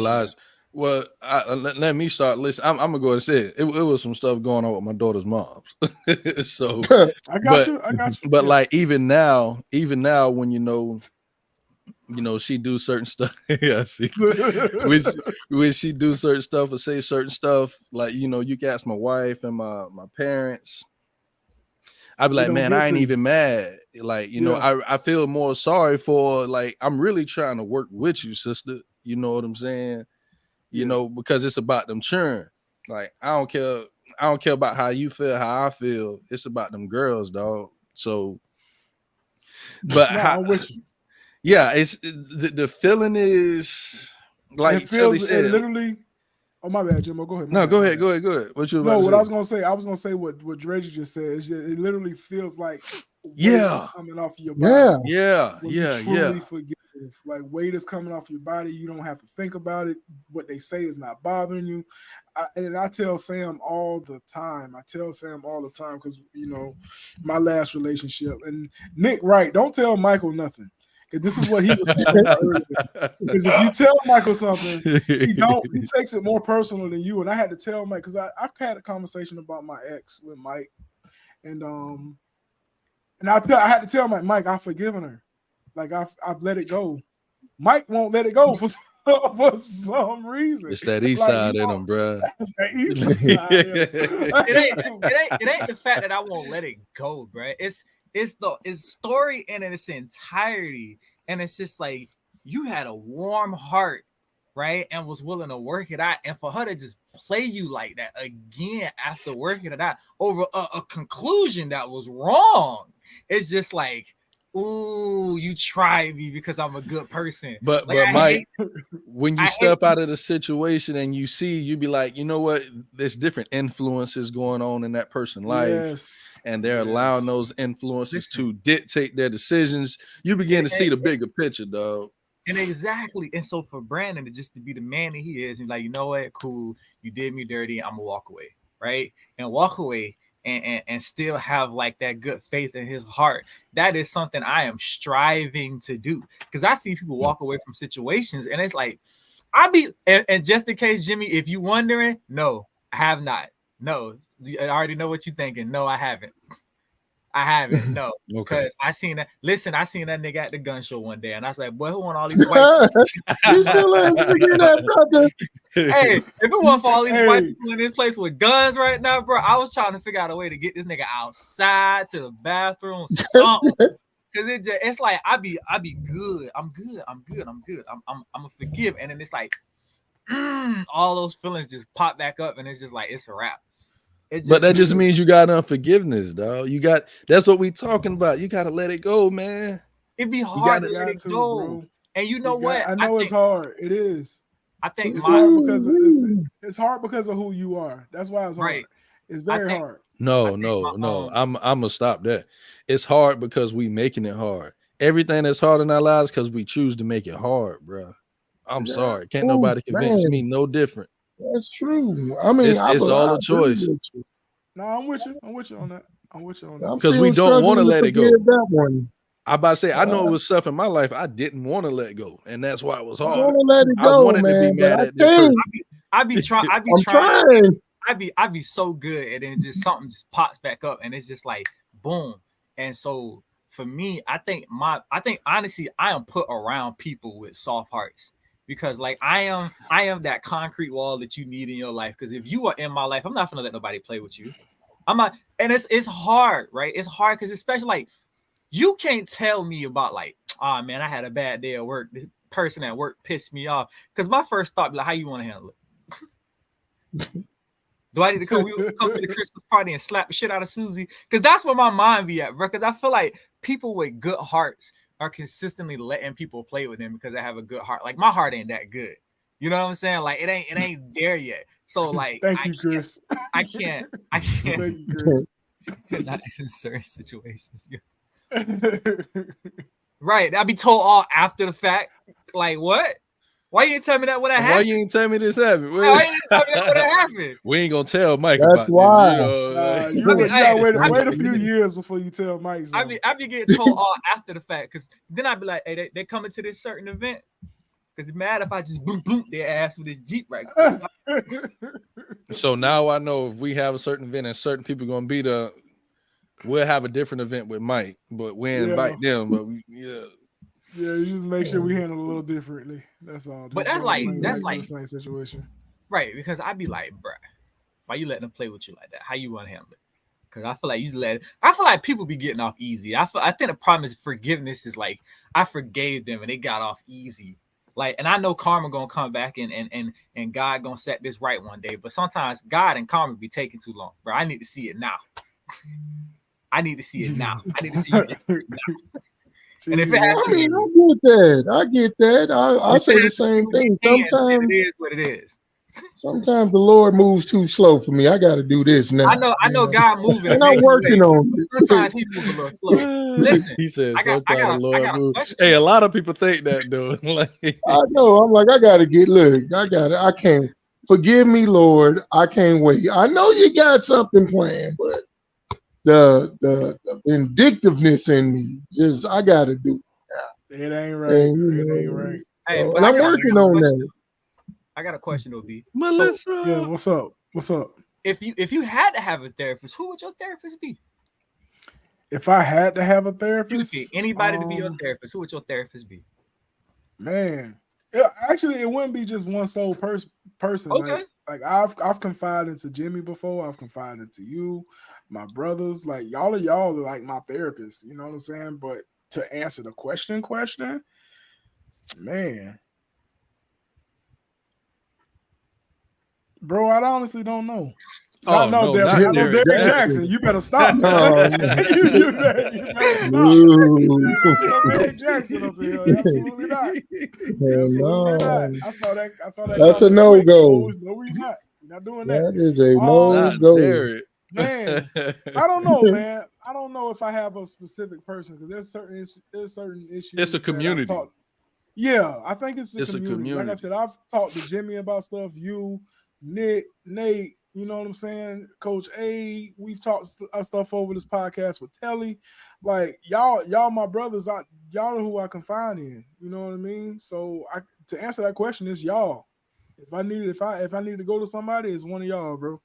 Let me start listening. I'm gonna go ahead and say it. It was some stuff going on with my daughter's moms. So I got you. But like even now, when she do certain stuff. Yeah, see, when she do certain stuff or say certain stuff, like you can ask my wife and my parents. I'd be like, man, I ain't even mad. Like, I feel more sorry for, like, I'm really trying to work with you, sister. You know what I'm saying? Because it's about them churn. Like, I don't care about how you feel, how I feel. It's about them girls, dog. So, but I'm with you. Yeah, it's the feeling is like it feels it literally. Oh, my bad, Jimbo. Go ahead. Go ahead. What you? No, what I was gonna say. I was gonna say what Dredger just said. Is it literally feels like coming off your body. Yeah. Forgive. Like weight is coming off your body. You don't have to think about it. What they say is not bothering you. I tell Sam all the time. Because my last relationship and Nick, right? Don't tell Michael nothing. This is what he was talking about earlier. Because if you tell Michael something, he takes it more personal than you. And I had to tell Mike because I've had a conversation about my ex with Mike, and I had to tell Mike, I've forgiven her, like I've let it go. Mike won't let it go for some reason. It's that east side in him, bro. It's that east side. It ain't the fact that I won't let it go, bro. It's the story in its entirety, and it's just like you had a warm heart, right, and was willing to work it out, and for her to just play you like that again after working it out over a conclusion that was wrong, it's just like, ooh, you tried me because I'm a good person. But Mike, when you step out of the situation and you be like, you know what? There's different influences going on in that person's life, and they're allowing those influences to dictate their decisions. You begin to see the bigger picture, dog. And exactly. And so for Brandon to be the man that he is, he's like, you know what? Cool. You did me dirty. I'm gonna walk away, right? And walk away. And still have like that good faith in his heart. That is something I am striving to do, because I see people walk away from situations and it's like and just in case, Jimmy, if you wondering, no, I have not. No, I already know what you're thinking. No, I haven't. No, because I seen that nigga at the gun show one day, and I was like, boy, who want all these white? You still let us figure that, brother? Hey, if it wasn't for all these white Hey. people in this place with guns right now, bro, I was trying to figure out a way to get this nigga outside to the bathroom, something. Cause it's like I be good. I'm good. I'm a forgive. And then it's like all those feelings just pop back up, and it's just like it's a wrap. But that just means you got unforgiveness, dog. That's what we talking about. You gotta let it go, man. It'd be hard to let it go. Bro. And you know what? I know it's hard. It is. I think it's hard because it's hard because of who you are. That's why it's hard. Right. It's very hard. No. I'm gonna stop that. It's hard because we making it hard. Everything that's hard in our lives because we choose to make it hard, bro. I'm sorry. Can't nobody convince me no different. That's true. I mean, it's all a choice. No, I'm with you. I'm with you on that. Because we don't want to let it go. That one. I about to say, I know it was stuff in my life I didn't want to let go, and that's why it was hard. I want to let it go, I wanted to be mad at this person. I be trying. I be so good, and then just something just pops back up, and it's just like boom. And so for me, I think honestly, I am put around people with soft hearts. Because like I am that concrete wall that you need in your life. Because if you are in my life, I'm not gonna let nobody play with you. I'm not, and it's hard, right? It's hard because especially like you can't tell me about like, oh man, I had a bad day at work. This person at work pissed me off. Because my first thought, like, how you want to handle it? Do I need to come to the Christmas party and slap the shit out of Susie? Because that's where my mind be at, bro. Because I feel like people with good hearts are consistently letting people play with them because they have a good heart. Like my heart ain't that good. You know what I'm saying? Like it ain't there yet. So like thank you, Chris. I can't Thank you, Chris. not in certain situations. Right. I'll be told all after the fact. Like what? Why you didn't tell me that when I happened? Why you didn't tell me this happened? Why you didn't tell me that when it happened? We ain't gonna tell Mike That's about why. this. You gotta wait a few years before you tell Mike. I be getting told all after the fact because then I'd be like, hey, they coming to this certain event. Because it's mad if I just boom their ass with this Jeep right quick. So now I know if we have a certain event and certain people gonna be there, we'll have a different event with Mike, but we invite them. But yeah, you just make sure we handle it a little differently. That's all. But that's like the same situation, right? Because I'd be like, bruh, why you letting them play with you like that? How you want to handle it? Because I feel like I feel like people be getting off easy. I think the problem is forgiveness is like I forgave them and they got off easy. Like, and I know karma gonna come back and God gonna set this right one day. But sometimes God and karma be taking too long, bro. I need to see it now. I need to see it now. I need to see it now. And if it has I get that. I say the same thing. Sometimes it is what it is. Sometimes the Lord moves too slow for me. I got to do this now. I know God moving. And I'm working on it. Sometimes he moves a little slow. Listen, he says I got a question. Hey, a lot of people think that though. Like, I know. I'm like, I can't. Forgive me, Lord. I can't wait. I know you got something planned, but the vindictiveness in me, just I got to do it. It ain't right. It ain't right. Hey, and I'm working on that. I got a question, OB. Melissa. So, yeah, what's up? What's up? If you had to have a therapist, who would your therapist be? If I had to have a therapist, anybody to be your therapist, who would your therapist be? Man, actually, it wouldn't be just one sole person. Okay. Like I've confided into Jimmy before. I've confided into you, my brothers. Like y'all are like my therapists. You know what I'm saying? But to answer the question, man. Bro, I honestly don't know. I know Derrick Jackson. You better stop. You better stop. Derrick Jackson up here. Absolutely not. Absolutely not. I saw that. That's a no-go. No, we're not. We're not doing that. That is a no-go. Man, I don't know, man. I don't know if I have a specific person because there's certain issues. It's a community. Yeah, I think it's a community. Like I said, I've talked to Jimmy about stuff. You, Nick, Nate, you know what I'm saying? Coach A, we've talked stuff over this podcast with Telly. Like y'all my brothers. Y'all are who I confide in. You know what I mean? So to answer that question, it's y'all. If I need to go to somebody, it's one of y'all, bro.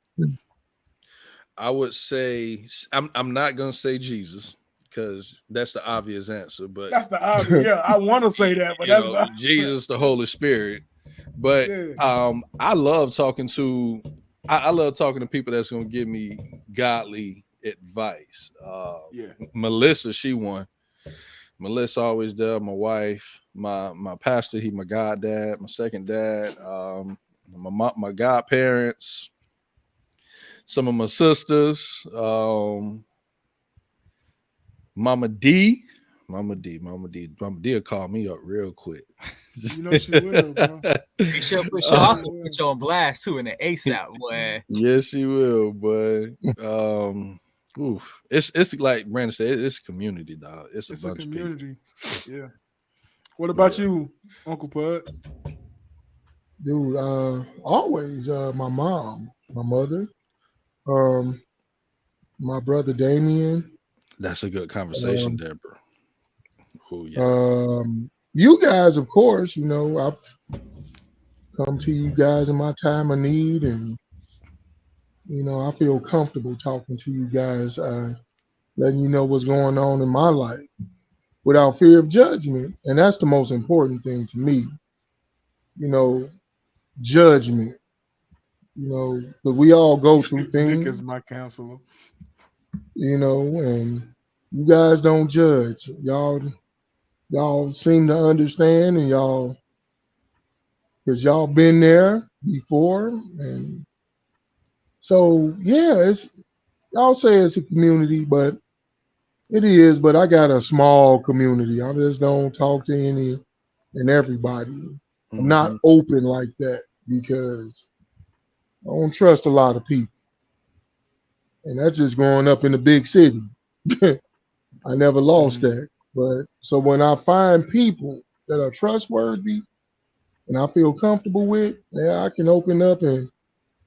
I would say I'm not gonna say Jesus because that's the obvious answer. But that's the obvious. Yeah, I want to say that, but that's Jesus, the Holy Spirit. But Yeah. I love talking to people that's gonna give me godly advice. Yeah. Melissa, she won. Melissa always there. My wife, my pastor, he my goddad, my second dad, my godparents, some of my sisters, Mama D will call me up real quick. You know she will, bro. Make sure put She you also will. put you on blast too in the ASAP, boy. Yes, she will, boy. It's like Brandon said, it's a community, dog. It's a It's a bunch of people. community. Yeah. What about Yeah. you, Uncle Pud? Dude, always my mom, my mother, um, my brother Damien, That's a good conversation, um, Deborah. Oh yeah. you guys, of course. I've come to you guys in my time of need, and I feel comfortable talking to you guys, letting you know what's going on in my life without fear of judgment, and that's the most important thing to me. Judgment. Because we all go through Nick things, is my counselor. and you guys don't judge. Y'all seem to understand, and because y'all been there before, and so yeah, y'all say it's a community, but it is. But I got a small community. I just don't talk to any and everybody. I'm not Mhm. open like that because I don't trust a lot of people, and that's just growing up in the big city. I never lost that. But so when I find people that are trustworthy and I feel comfortable with, yeah, I can open up and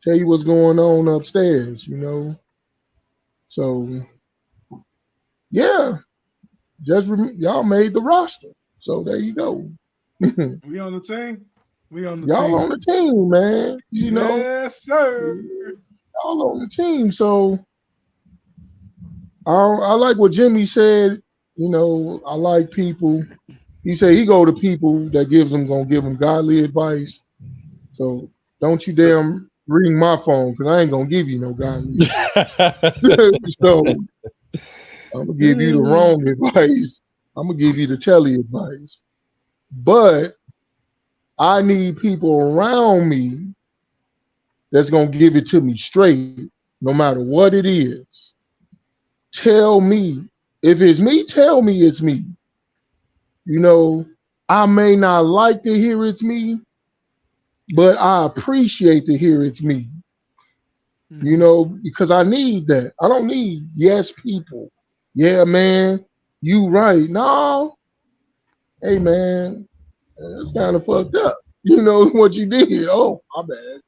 tell you what's going on upstairs. So yeah, y'all made the roster. So there you go. We on the team. We on the Y'all team. on the team, man. Yes, sir. Y'all on the team. So I like what Jimmy said. I like people. He said he go to people that gonna give him godly advice. So don't you damn ring my phone because I ain't gonna give you no godly advice. So I'm gonna give you the wrong advice. I'm gonna give you the telly advice. But I need people around me that's gonna give it to me straight, no matter what it is. Tell me. If it's me, tell me it's me. I may not like to hear it's me, but I appreciate to hear it's me. Because I need that. I don't need yes people. Yeah, man, you right. No, hey man, that's kind of fucked up. What you did. Oh, my bad.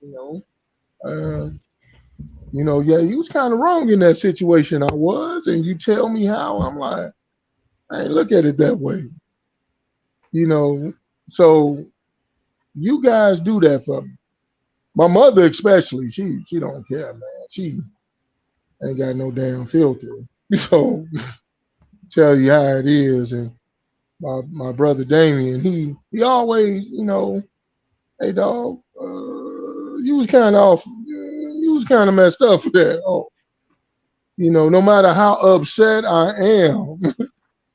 Yeah, you was kind of wrong in that situation. I was, and you tell me how. I'm like, I ain't look at it that way. So you guys do that for me. My mother especially, she don't care, man. She ain't got no damn filter. So tell you how it is. And my brother Damien, he always, hey dog, you was kind of off, you was kind of messed up for that. Oh, no matter how upset I am,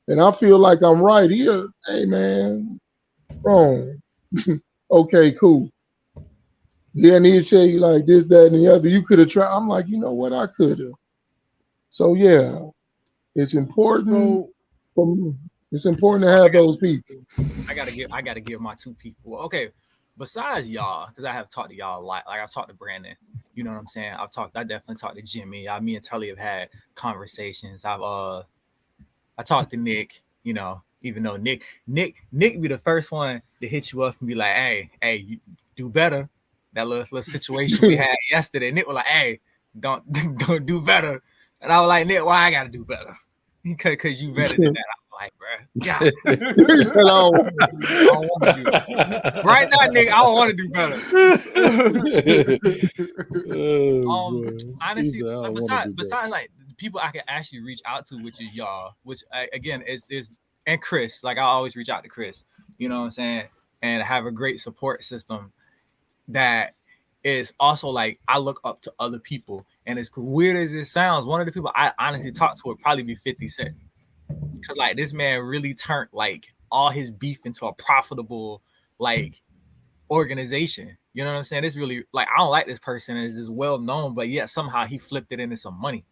and I feel like I'm right here, hey man, wrong. Okay, cool. Yeah, and he'd say like this, that, and the other. You could have tried. I'm like, you know what? I could have. So yeah, it's important So for me. It's important to have those people. I gotta give my two people. Okay, besides y'all, because I have talked to y'all a lot. Like I've talked to Brandon. You know what I'm saying? I definitely talked to Jimmy. Me and Tully have had conversations. I talked to Nick. Even though Nick be the first one to hit you up and be like, hey, you do better. That little situation we had yesterday. Nick was like, hey, don't do better. And I was like, Nick, why I gotta do better? Because you better than that. I'm like, bro, yeah. He said, I don't want to do it. Right now, Nick, I don't want to do better. Oh, boy. Honestly, I don't wanna do besides that. like people I can actually reach out to, which is y'all, which again is and Chris. Like I always reach out to Chris. You know what I'm saying, and have a great support system. that is also like I look up to other people, and as weird as it sounds, one of the people I honestly talk to would probably be 50 Cent, because like this man really turned like all his beef into a profitable like organization. You know what I'm saying? It's really like I don't like this person, it's just well known, but yet somehow he flipped it into some money.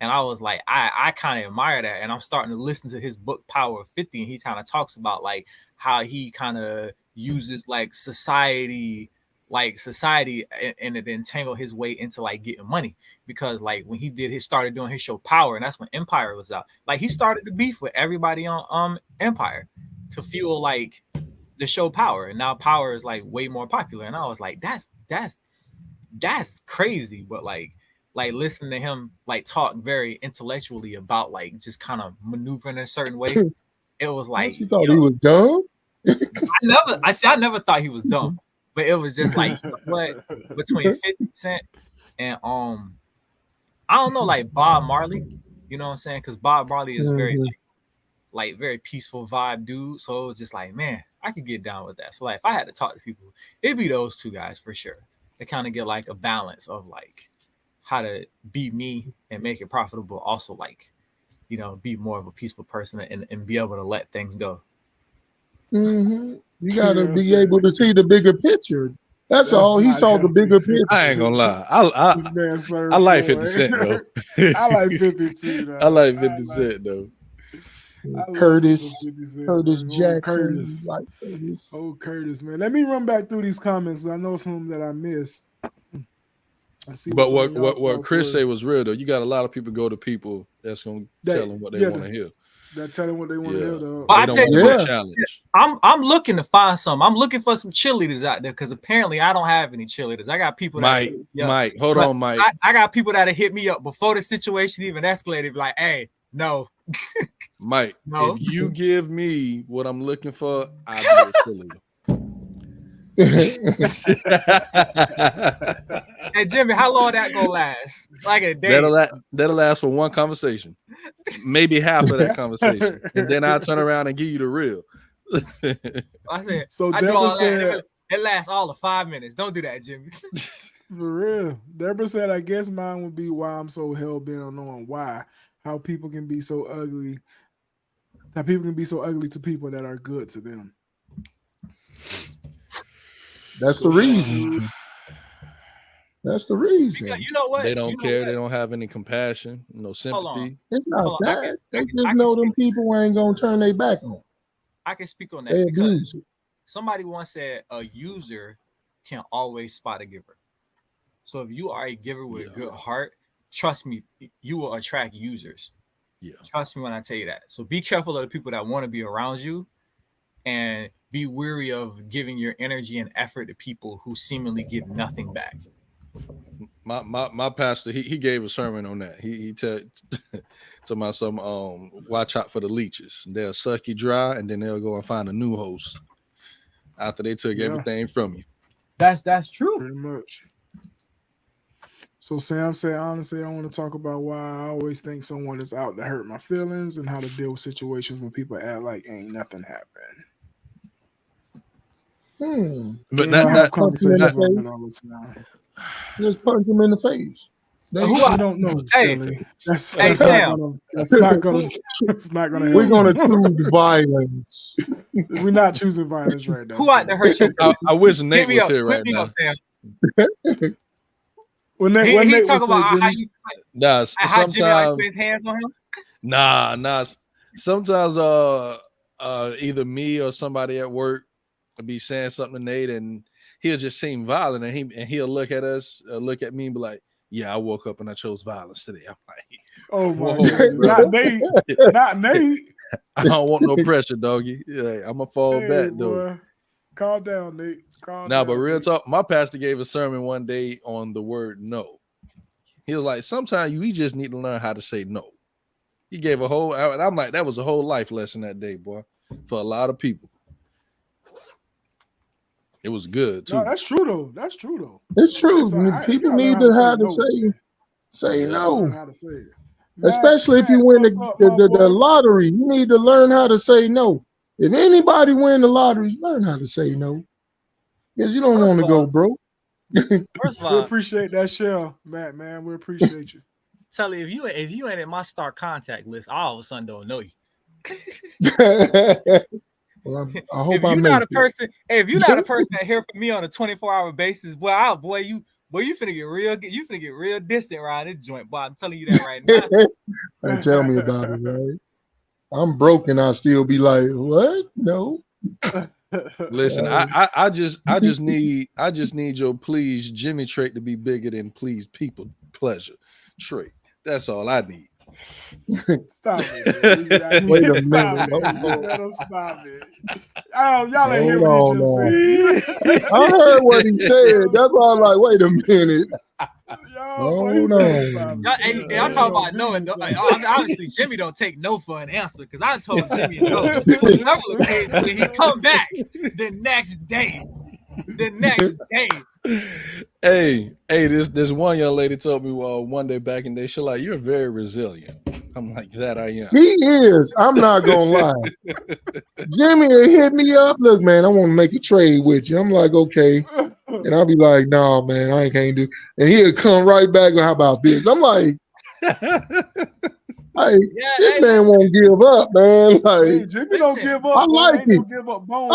And I was like, I kind of admire that. And I'm starting to listen to his book Power of 50, and he kind of talks about like how he kind of uses like society and it entangle his way into like getting money, because like when he started doing his show Power, and that's when Empire was out, like he started the beef with everybody on Empire to fuel like the show Power, and now Power is like way more popular. And I was like, that's crazy. But like listening to him like talk very intellectually about like just kind of maneuvering in a certain way, it was like, you thought he was dumb? I never thought he was dumb, but it was just like, what, between 50 Cent and I don't know, like Bob Marley, you know what I'm saying? Because Bob Marley is very like very peaceful vibe dude. So it was just like, man, I could get down with that. So like if I had to talk to people, it'd be those two guys for sure. They kind of get like a balance of like how to be me and make it profitable, also like, you know, be more of a peaceful person and be able to let things go. You gotta be able to see the bigger picture. That's all. He saw the bigger picture. I ain't gonna lie. I like 50 Cent though. I like 50 too. Though. I like 50 Cent though. Curtis Jackson. Curtis. Oh, Curtis, man. Let me run back through these comments. I know some that I missed. But what Chris say was real though. You got a lot of people go to people that's gonna tell them what they want to hear. That tell them what they want to hear though. I tell you what, challenge. I'm looking to find some. I'm looking for some cheerleaders out there, because apparently I don't have any cheerleaders. I got people that Mike, hold on, Mike. I got people that have hit me up before the situation even escalated. Like, hey, no. Mike, no. If you give me what I'm looking for, I'll be a cheerleader. Hey Jimmy, how long that gonna last? Like a day. That'll last for one conversation, maybe half of that conversation, and then I'll turn around and give you the real. I said, so Deborah said it lasts all of 5 minutes. Don't do that, Jimmy. For real. Deborah said, I guess mine would be why I'm so hell bent on knowing how people can be so ugly. That people can be so ugly to people that are good to them. That's the reason. That's the reason. You know what? They don't care. They don't have any compassion, no sympathy. It's not that. They just know them people ain't gonna turn their back on. I can speak on that because somebody once said a user can always spot a giver. So if you are a giver with a good heart, trust me, you will attract users. Yeah. Trust me when I tell you that. So be careful of the people that want to be around you, and be weary of giving your energy and effort to people who seemingly give nothing back. My pastor, he gave a sermon on that. He told my son, watch out for the leeches. They'll suck you dry, and then they'll go and find a new host after they took everything from you. That's true. Pretty much. So Sam said, honestly, I want to talk about why I always think someone is out to hurt my feelings and how to deal with situations when people act like ain't nothing happened. But not conversations all the time. Just punch them in the face. I don't know. Hey, that's not gonna. We're gonna choose violence. We're not choosing violence right now. Who out to hurt you? I wish Nate was here right now. When he talk about how you sometimes Jimmy like put his hands on him. Nah. Sometimes either me or somebody at work will be saying something to Nate, and he'll just seem violent, and he'll look at us, look at me, and be like, "Yeah, I woke up and I chose violence today." I'm like, "Oh my God, not Nate! I don't want no pressure, doggy. Yeah, I'm gonna fall back though." Calm down, Nate. But real talk, my pastor gave a sermon one day on the word no. He was like, sometimes you just need to learn how to say no. He gave a whole, and I'm like, that was a whole life lesson that day, boy, for a lot of people. It was good too. No, that's true though. It's true. People need to how to say no. How to say it. Especially if you win the lottery, you need to learn how to say no. If anybody win the lottery, learn how to say no. Because you don't want to go broke. First of We all, appreciate that shell, Matt. Man, we appreciate you. Telly, if you ain't in my star contact list, I all of a sudden don't know you. Well, I hope If I you're make not a it. person, if you're not a person that hear from me on a 24-hour basis, boy, you finna get real distant around this joint. Boy, I'm telling you that right now. Hey, tell me about it, right? I'm broken. I still be like, what? No. Listen, I just need your please Jimmy trait to be bigger than please people pleasure trait. That's all I need. Stop it. Man. Wait a Stop minute. it. You better stop it. Oh, y'all ain't hear Hold what he just on. said. I heard what he said. That's why I'm like, wait a minute. Yo, boy, you Hold better on. stop Y'all, it. hey, I'm talking about knowing. Obviously, Jimmy don't take no for an answer because I told Jimmy no on several occasions. When he come back the next day. Hey, this one young lady told me one day back in the day, she's like, you're very resilient. I'm like, that I am. He is. I'm not gonna lie. Jimmy hit me up. Look, man, I want to make a trade with you. I'm like, okay. And I'll be like, no, man, I can't do. And he'll come right back. How about this? I'm like, this man won't give up, man. Like, hey, Jimmy don't give up. I like it. Don't give up bones.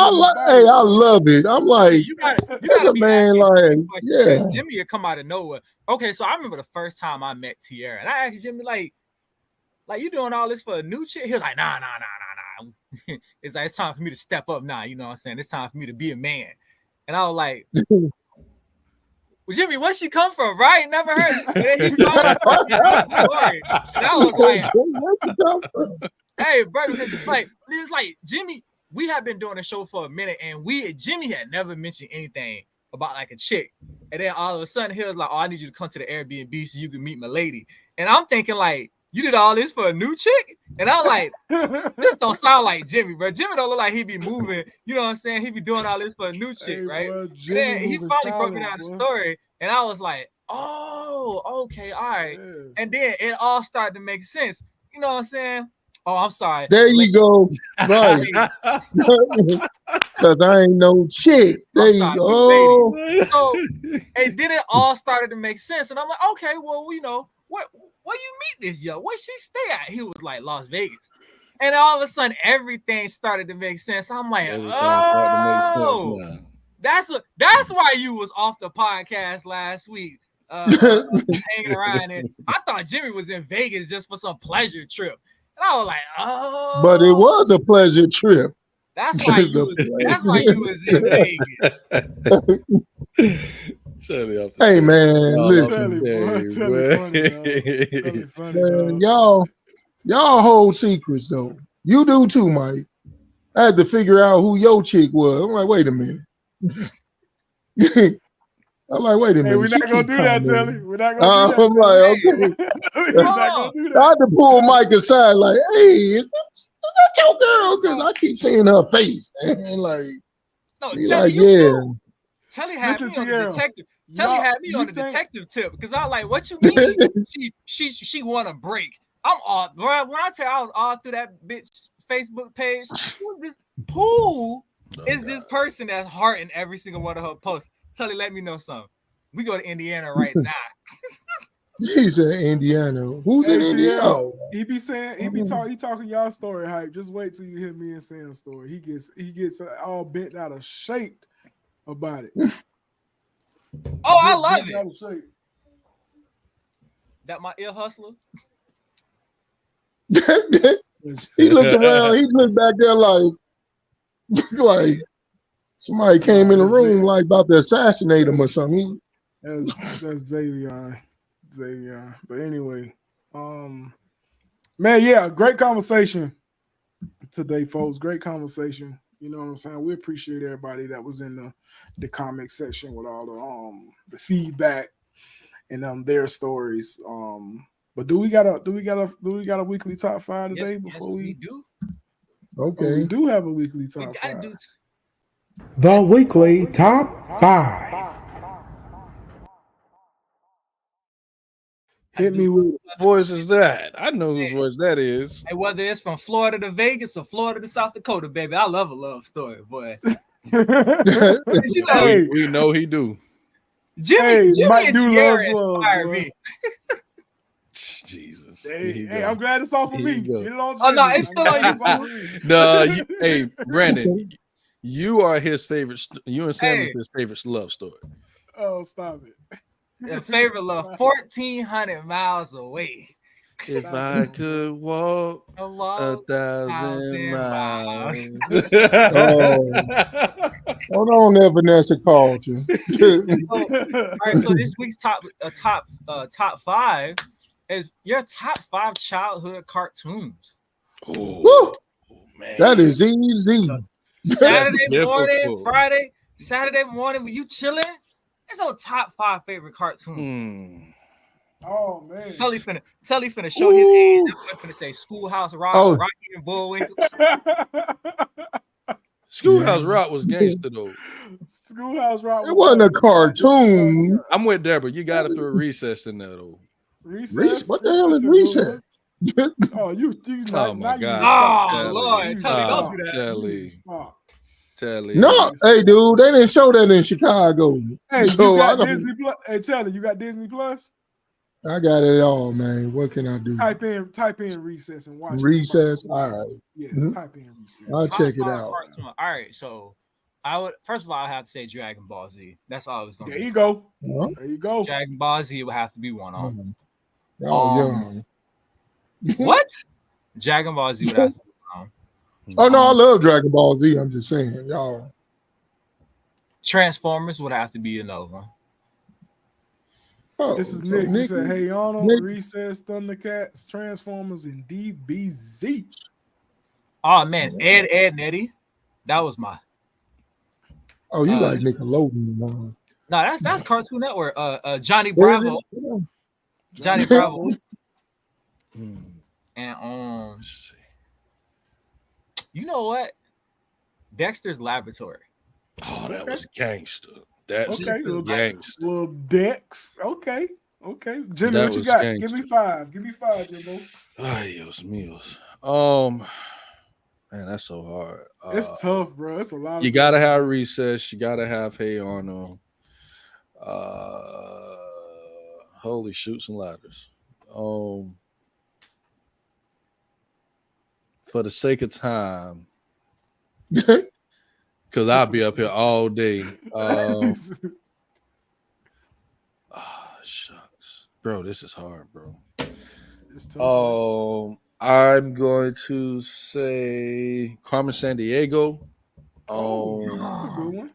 Hey, I love it. I'm like, you gotta a man like, yeah. Jimmy will come out of nowhere. Okay, so I remember the first time I met Tierra, and I asked Jimmy like you doing all this for a new chick? He was like, nah. It's like, it's time for me to step up now. You know what I'm saying? It's time for me to be a man. And I was like, well, Jimmy, where she come from? Right? Never heard. And then he told me the story. And I was like, where she come from? Hey, bro, because it's like Jimmy, we have been doing a show for a minute, and Jimmy had never mentioned anything about like a chick. And then all of a sudden he was like, oh, I need you to come to the Airbnb so you can meet my lady. And I'm thinking like, you did all this for a new chick? And I'm like, this don't sound like Jimmy, bro. Jimmy don't look like he be moving. You know what I'm saying? He be doing all this for a new chick, right? Bro, and then he finally broke me down the story, and I was like, oh, okay, all right. Yeah. And then it all started to make sense. You know what I'm saying? Oh, I'm sorry. There you go. Right. Because I ain't no chick. There you go. So, and then it all started to make sense. And I'm like, okay, well, you know, where you meet this yo? Where she stay at? He was like, Las Vegas. And all of a sudden, everything started to make sense. I'm like, that's why you was off the podcast last week, hanging around. And I thought Jimmy was in Vegas just for some pleasure trip. And I was like, oh. But it was a pleasure trip. That's why you was in Vegas. Hey man, listen. Man, y'all hold secrets though. You do too, Mike. I had to figure out who your chick was. I'm like, wait a minute. I'm like, wait a minute. Hey, we're not gonna do that, Telly. We're not gonna do that. I'm like, okay. We're not gonna do that. I had to pull Mike aside, like, hey, is that your girl? Because I keep seeing her face, man. Like, no, like, yeah. Telly had me on the detective. Telly had me on the detective tip because I was like, what you mean? she want a break. I'm all when I tell you I was all through that bitch Facebook page. Who is this person that's hearting every single one of her posts? Telly, let me know something. We go to Indiana right now. He said Indiana. Who's in Indiana? He be saying he talking y'all story hype. Just wait till you hear me and Sam's story. He gets all bent out of shape about it. Oh, I love it. That my ear hustler. He looked around. He looked back there like somebody came in the room like about to assassinate him or something. That's Zavion. But anyway, man, yeah, great conversation today, folks. Great conversation. You know what I'm saying? We appreciate everybody that was in the comment section with all the feedback and their stories. But do we got a weekly top 5 today before we do? Okay. We do have a weekly top 5. The weekly top 5. Hit me with what voice is that? I know whose voice that is. Hey, whether it's from Florida to Vegas or Florida to South Dakota, baby, I love a love story, boy. We know he do. Hey, Jimmy Mike and do Tierra loves love, inspire boy. me. Jesus. Hey, I'm glad it's off for Here me. you go. Get it on Oh Jimmy. no, it's I'm still glad on it's off you. for me. No, hey, Brandon, you are his favorite. You and Sam is Hey. his favorite love story. Oh, stop it. The favorite love, Stop. 1,400 miles away. If Stop I it. could walk A 1,000 miles. Oh, hold on there, Vanessa Carlton. All right, so this week's top five is your top 5 childhood cartoons. Oh, Woo, man. that is easy. Saturday morning, difficult. Friday, Saturday morning when you chilling, it's our top 5 favorite cartoons. Oh man. Telly finna show his age. That boy finna say Schoolhouse Rock, Oh. Rocky and Bullwinkle. Schoolhouse Rock was gangster though. Schoolhouse Rock It was wasn't a tight. cartoon. I'm with Deborah. You got to throw a recess in there though. Recess. What the hell That's is a good recess? one. Oh, you Oh now my you need to God. stop. Oh Telly. Lord, Telly, don't do that. You need to Telly. stop. Telly. No, hey, dude, they didn't show that in Chicago. Hey, So you got I don't. Disney Plus. Hey, Telly, you got Disney Plus? I got it all, man. What can I do? Type in recess and watch it. Recess. All right. Yes, Mhm. type in recess. I'll Top check it 5 out. cartoon. All right, so I would first of all I have to say Dragon Ball Z. That's all I was gonna There be. you go. Huh? There you go. Dragon Ball Z would have to be one on. Y'all young. What? Dragon Ball Z would have to be one on. Oh no, I love Dragon Ball Z. I'm just saying, y'all. Transformers would have to be another one. Oh, This is so Nick. He said, Nick- "Hey Arnold, Nick- Recess, Thundercats, Transformers, and DBZ." Oh man, Ed and Eddie. That was my Oh, you like Nickelodeon? Man. no, that's Cartoon Network. Johnny What is it? Bravo. Johnny Bravo. And Let's see. you know what? Dexter's Laboratory. Oh, that was gangster. That's Okay, gangster. Little Dex. Okay. Jimmy, That what you was got? gangster. Give me 5. Give me 5, Jimbo. Ay, Dios míos. Man, that's so hard. It's tough, bro. It's a lot. You gotta have Recess. You gotta have Hey Arnold. Holy Shoots and Ladders. For the sake of time, because I'll be up here all day. Shucks, bro, this is hard, bro. It's tough. I'm going to say Carmen Sandiego. That's a good one.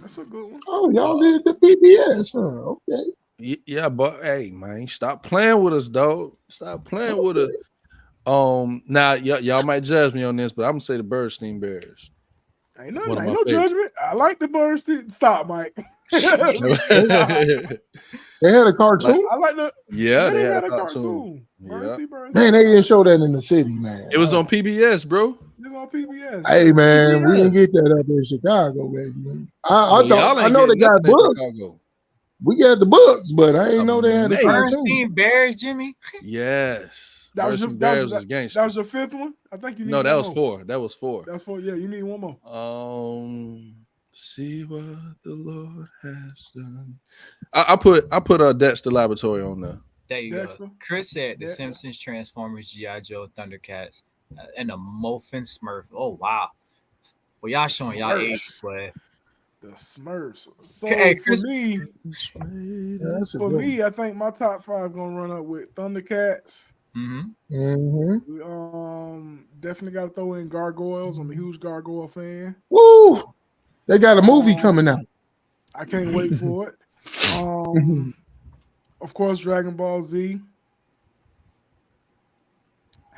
That's a good one. Oh, y'all did the PBS, huh? Okay. Yeah, but hey, man, stop playing with us, dog. Stop playing with us. Now y'all might judge me on this, but I'm gonna say the Bernstein Bears. Ain't no judgment. I like the birds. Stop, Mike. They had a cartoon. I like the. Yeah, They had a cartoon. Yeah. Man, they didn't show that in the city, man. It was on PBS, bro. It's on PBS. Hey, man, we PBS. didn't get that up in Chicago, baby. Y'all I ain't know they getting got nothing in books. Chicago. We got the books, but I ain't know they had a Amazing. cartoon. Bernstein Bears, Jimmy. Yes. That was your Bears was gangster. That was your 5th one. I think you need. No, that one was more. 4. That was 4. That's 4. Yeah, you need one more. See what the Lord has done. I put Dexter Laboratory on there. There you Dexter. go. Chris said The Dexter. Simpsons, Transformers, G.I. Joe, Thundercats, and the Morphin Smurf. Oh wow. Well, y'all showing y'all age, but The Smurfs. So Hey, for Chris- me, I think my top 5 gonna run up with Thundercats. Definitely got to throw in Gargoyles. I'm a huge Gargoyle fan. Woo! They got a movie coming out. I can't wait for it. Of course, Dragon Ball Z.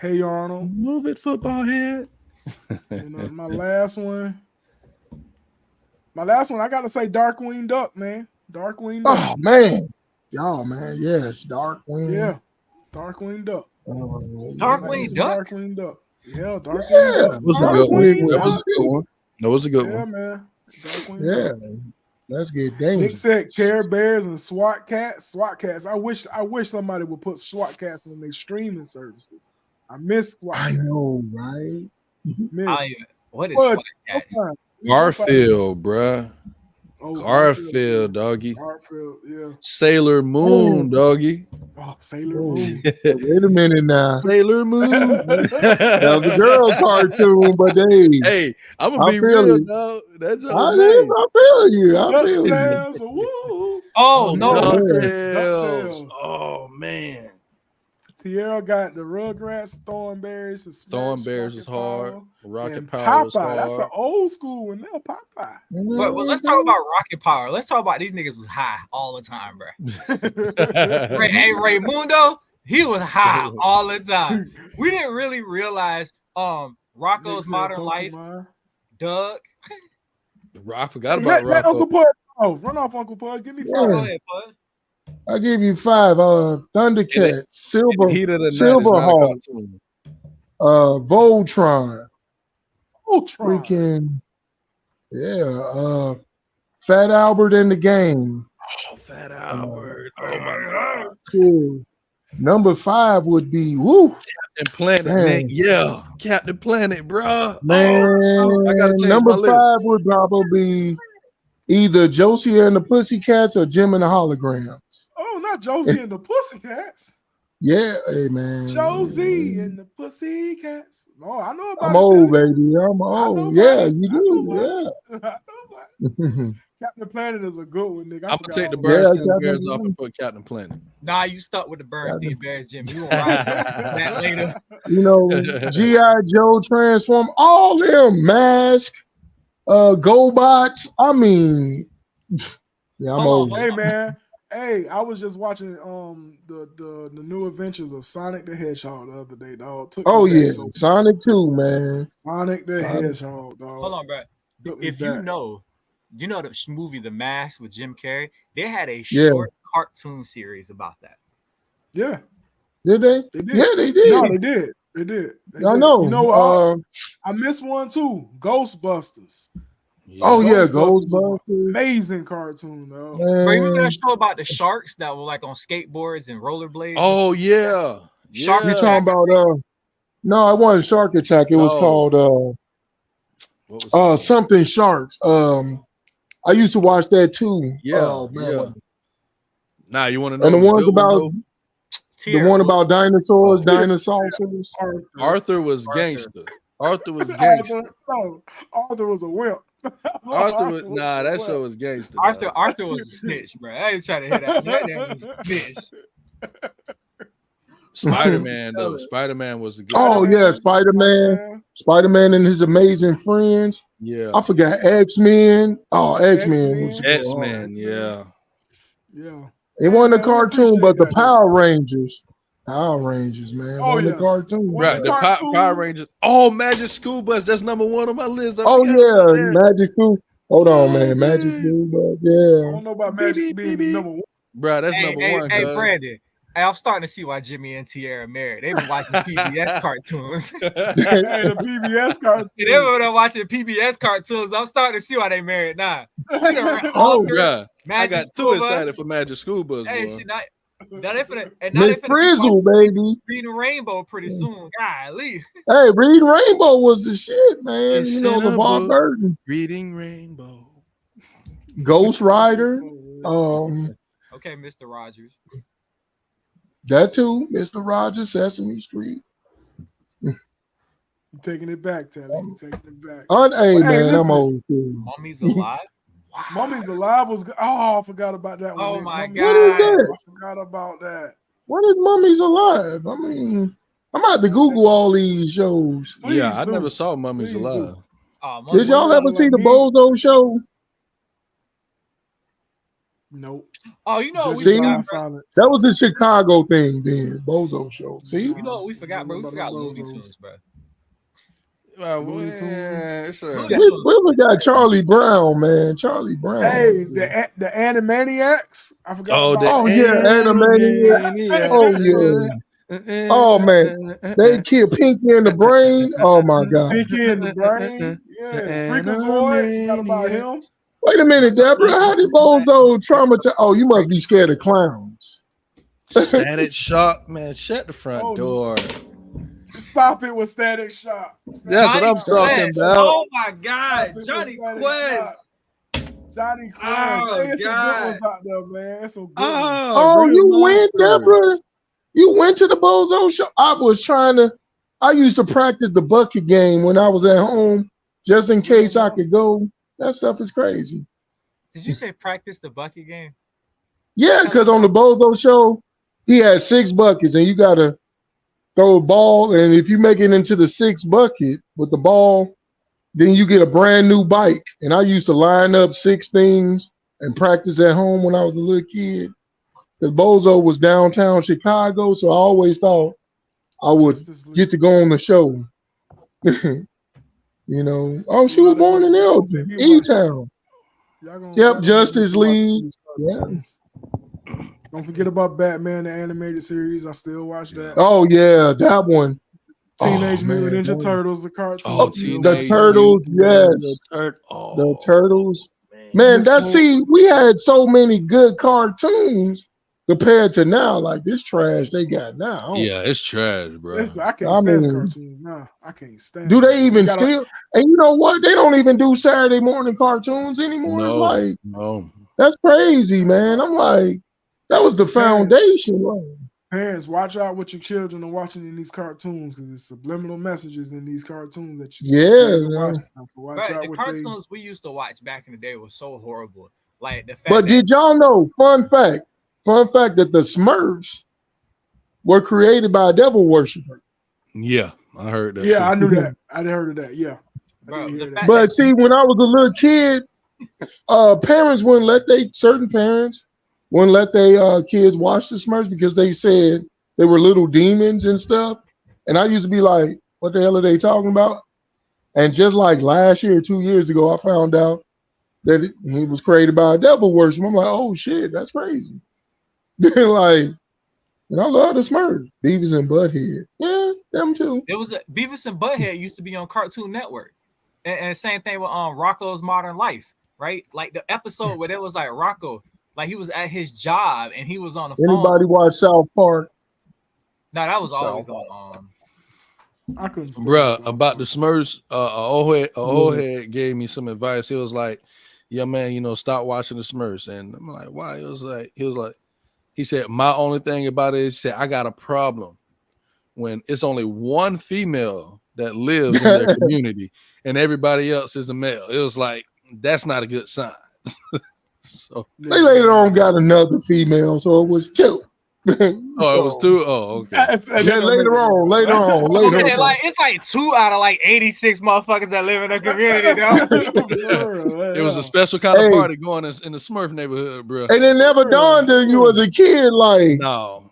Hey Arnold. Move it, football head. And my last one, I gotta say Darkwing Duck, man. Darkwing Duck. Oh man, y'all, man, yes, Darkwing. Yeah, Darkwing Duck. Darkwing Duck. Darkwing Duck. Yeah, Darkwing Yeah, Duck. That was a good one. Darkwing That was Duck. a good one. That was a good Yeah, one. man. Darkwing Yeah, Duck. let's get Nick dangerous. said Care Bears and SWAT Cats. SWAT Cats. I wish somebody would put SWAT Cats on their streaming services. I miss SWAT I Cats. know, right? Miss. What is But- SWAT Cats? Garfield, bruh. Oh, Garfield, doggy. Garfield, yeah. Sailor Moon, doggy. Oh, Sailor Oh, Moon. wait a minute now. Sailor Moon. That was a girl cartoon, but Hey, I'm gonna I be feel real, it. dog. That's I your name. feel you. I feel you. DuckTales, woo. Oh Oh, no, DuckTales. DuckTales. Oh man. Tierra got the Rugrats, Thornberries, and Smash, Thornberries was hard. Power, Rocket and Power was Popeye. That's an hard. old school one now, Popeye. but let's talk about Rocket Power. Let's talk about these niggas was high all the time, bro. Hey, Raymundo, he was high all the time. We didn't really realize Rocco's Niggas Modern said Life, Pokemon. Doug. I forgot about Let Rocco. Uncle Pud off. Run off, Uncle Pud. Give me Yeah. five. Go ahead, Bud. I give you 5. Thundercats, In the heat of the night, it's not a Silverhawks, cartoon. Voltron, Ultron. freaking Fat Albert in the game. Oh, Fat Albert. Oh my god. Cool. Number 5 would be Captain Planet, man. Yeah. Captain Planet, bro. man. I gotta change Number my list. 5 would probably be either Josie and the Pussycats or Jim and the Holograms. Oh, not Josie and the Pussycats. Yeah, hey man. Josie and the Pussycats. Oh, I know about I'm it. old, Teddy. baby. I'm I know old. about Yeah, it. you I know do. about Yeah. it. I know about it. Captain Planet is a good one, nigga. I'm gonna take the all about Bernstein Captain Bears off Planet. and put Captain Planet. Nah, you stuck with the Bernstein Bears, Jim. You gonna ride that later. You know, G.I. Joe Transform, all them Mask, GoBots. I mean, yeah, I'm Hold old. on. Hey man, hey, I was just watching the new adventures of Sonic the Hedgehog the other day, dog. Took Oh me back yeah, so Sonic 2, man. Sonic the Sonic. Hedgehog, dog. Hold on, bro. Took me If back. you know the movie The Mask with Jim Carrey, they had a Yeah. short cartoon series about that. Yeah, Did they? they did. Yeah, they did. No, they did. They did. They I did. know. You know, I missed one too. Ghostbusters. Oh yeah, Ghostbusters was an Ghostbusters. amazing cartoon, though. Bro, you remember Man. that show about the sharks that were like on skateboards and rollerblades? Oh yeah. Shark You Yeah. talking about no, it wasn't Shark Attack. It was No. called What was it called? something Sharks. I used to watch that too. Yeah, Oh man. yeah. Nah, you want to know And the who's ones good one, about though? the one about dinosaurs, Oh. dinosaurs. Arthur was gangster. Arthur was gangster. Arthur was a wimp. Arthur was a that wimp. show was gangster. Arthur was a snitch, bro. I ain't trying to hit that. That nigga was a snitch. Spider-Man though. Spider-Man was a good. Oh yeah, Spider-Man. Spider-Man and his amazing friends. Yeah. I forgot X-Men. Oh, X-Men. was X-Men, yeah. Yeah. It wasn't a man, we cartoon, but the appreciate that, Power Rangers. Power Rangers, man. Oh, Wasn't yeah. a cartoon. What- Right, the cartoon. Power Rangers. Oh, Magic School Bus. That's number 1 on my list. I Oh forgot about yeah, that. Magic School. Hold on, man. Magic man. School, but I yeah. don't know about Magic being number one. Bro, that's number 1. Hey, cuz. Brandon. Hey, I'm starting to see why Jimmy and Tierra married. They've been watching PBS cartoons. Hey, the PBS cartoon. They been watching PBS cartoons. I'm starting to see why they married now. Oh, Bruh, I Magic got too School Bus. excited for Magic School Bus, Hey, boy. shit, now they finna, and now they Miss finna Frizzle, baby. Reading Rainbow pretty soon. Golly. Hey, Reading Rainbow was the shit, man. It's You know, in a LeVar book. Burton. Reading Rainbow. Ghost Rider. Okay, Mr. Rogers. That too. Mr. Rogers, Sesame Street. You taking it back, Telly. You taking it back. Hey, man, listen. I'm old too. Mommy's alive. Mommy's Alive was good. Oh, I forgot about that one. Oh nigga. my Mommy's God. Alive. What is that? I forgot about that. What is Mummy's Alive? I mean, I'm about to Google all these shows. Please yeah, I do. never saw Mummies Please Alive. do. Oh, Did y'all ever see the Me? Bozo Show? Nope. Oh, you know what we See? forgot, bro? Silence. That was a Chicago thing then. Bozo Show. See? You know what we forgot, bro? We Remember forgot them Looney Bozos. Tunes, bro. Well, Looney Tunes. it's a- We got Charlie Brown, man. Charlie Brown. Hey, was the- the Animaniacs. I forgot Oh, about the yeah, Animaniacs. Oh, yeah. Oh, man. They killed Pinky in the Brain. Oh, my God. Pinky in the Brain. Yeah. Freakazoid. Forgot about him. Wait a minute, Deborah. How did Bozo traumatize? Oh, you must be scared of clowns. Static Shock, man. Shut the front Oh, door. Stop it with Static Shock. That's what I'm talking Quest. about. Oh my God, Stop it with Johnny Static Quest. Johnny Quest. Oh, Hey, it's some good God. ones out there, man. It's some good ones. Oh, Real you went, monster. Deborah. You went to the Bozo show. I used to practice the bucket game when I was at home, just in case I could go. That stuff is crazy. Did you say practice the bucket game? Yeah, because on the Bozo show, he had 6 buckets, and you gotta throw a ball, and if you make it into the 6th bucket with the ball, then you get a brand new bike. And I used to line up 6 things and practice at home when I was a little kid. Because Bozo was downtown Chicago, so I always thought I would Justice League. get to go on the show. You know, oh, she was born in Elton, E-Town. Yep, Justice League. Yeah. Don't forget about Batman, the animated series. I still watch that. Oh yeah, that one. Teenage Oh, Mutant man, Ninja Turtles, the cartoon. Oh, the Turtles, yes. The Turtles. Man, we had so many good cartoons compared to now. Like this trash they got now. Yeah, it's trash, bro. Listen, I can't stand the cartoons. Nah, I can't stand. Do they even still? And you know what? They don't even do Saturday morning cartoons anymore. It's like, no, that's crazy, man. I'm like, that was the foundation. Parents, watch out what your children are watching in these cartoons because it's subliminal messages in these cartoons that you watch. The cartoons we used to watch back in the day was so horrible. Like the fact. But did y'all know? Fun fact that the Smurfs were created by a devil worshiper. Yeah, I heard that. Yeah, too. I knew that. I heard of that. Yeah. But see, when I was a little kid, parents wouldn't let certain parents wouldn't let their kids watch the Smurfs because they said they were little demons and stuff. And I used to be like, what the hell are they talking about? And just like last year, 2 years ago, I found out that he was created by a devil worship. I'm like, oh shit, that's crazy. They're like, and I love the Smurfs, Beavis and Butthead. Yeah, them too. It was Beavis and Butthead used to be on Cartoon Network, and same thing with Rocco's Modern Life, right? Like the episode where it was like Rocco, like he was at his job and he was on the phone. Anybody watch South Park? No, that was always on. I couldn't. Bruh, about the Smurfs, a old head gave me some advice. He was like, "Yeah, man, stop watching the Smurfs." And I'm like, "Why?" He said, "My only thing about it is, he said, I got a problem when it's only one female that lives in their community and everybody else is a male." It was like, that's not a good sign. So they later on got another female, so it was 2. It was 2. Oh, okay. Later on. Okay, like it's like 2 out of like 86 motherfuckers that live in the community. It was a special kind of party going in the Smurf neighborhood, bro. And it never dawned on you as a kid, like no,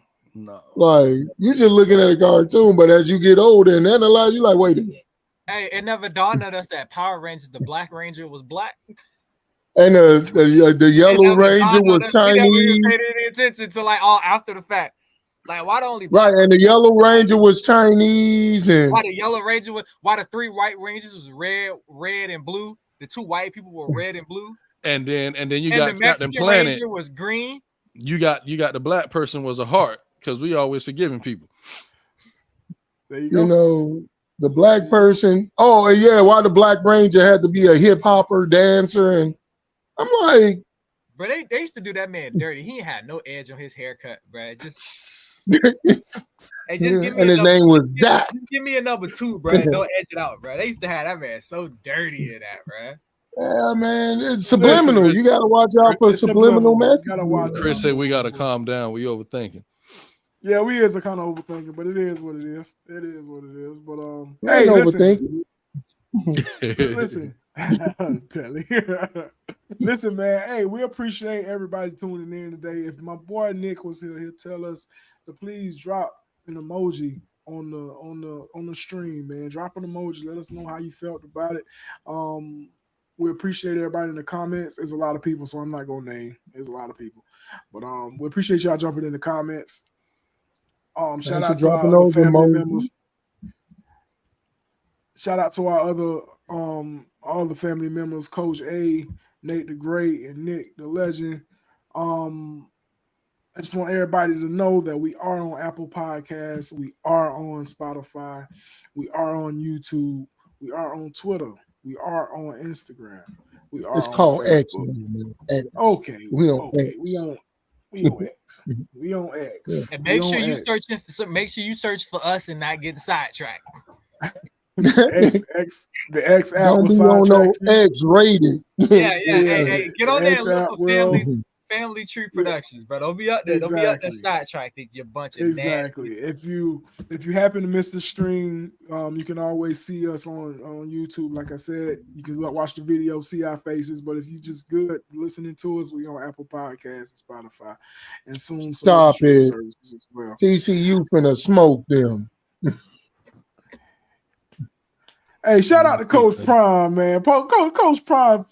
like you just looking at a cartoon, but as you get older, and then a lot, you like, wait a minute. Hey, it never dawned on us that Power Rangers, the Black Ranger was black. And the Yellow Ranger was Chinese. We never paid any attention to like all after the fact. Like why the only and the Yellow Ranger was Chinese, and why the Yellow Ranger why the 3 White Rangers was red and blue. The 2 white people were red and blue. And then you and got the Mexican Captain Planet. Ranger was green. You got the black person was a heart because we always forgiving people. There you go. You know, the black person. Oh, and yeah, why the Black Ranger had to be a hip hopper dancer, and I'm like, bro, they used to do that man dirty. He had no edge on his haircut, bro. and his name was that. Give me a number 2, bro. Don't edge it out, bro. They used to have that man so dirty in that, bro. Yeah, man, it's subliminal. You gotta watch out for subliminal messages. Chris said we gotta calm down. We overthinking. Yeah, we is a kind of overthinking, but it is what it is. It is what it is. But hey, overthinking. Listen, listen, man. Hey, we appreciate everybody tuning in today. If my boy Nick was here, he'll tell us to please drop an emoji on the stream, man. Drop an emoji. Let us know how you felt about it. We appreciate everybody in the comments. There's a lot of people, so I'm not gonna name. There's a lot of people, but we appreciate y'all jumping in the comments. Shout out to our other family members. Shout out to our other all the family members, Coach A, Nate the Great, and Nick the Legend. I just want everybody to know that we are on Apple Podcasts, we are on Spotify, we are on YouTube, we are on Twitter, we are on Instagram. We are It's on called X. Facebook. Man. X. Okay. We on Okay. X. We on X. We on X. And We make on sure you X. searching. So make sure you search for us and not get sidetracked. The X app Don't will be on sidetrack no you. X rated. Yeah, yeah. Yeah, Hey, get the on there X and look app for will. Family Tree Yeah, Productions, bro. Don't be up there. Don't be up there exactly. sidetracked. You bunch of Exactly. nasty. If you happen to miss the stream, you can always see us on YouTube. Like I said, you can watch the video, see our faces. But if you just good listening to us, we on Apple Podcasts and Spotify, and soon some other Stop streaming it. services as well. TCU finna smoke them. Hey, shout out to Coach Prime, man. Coach Prime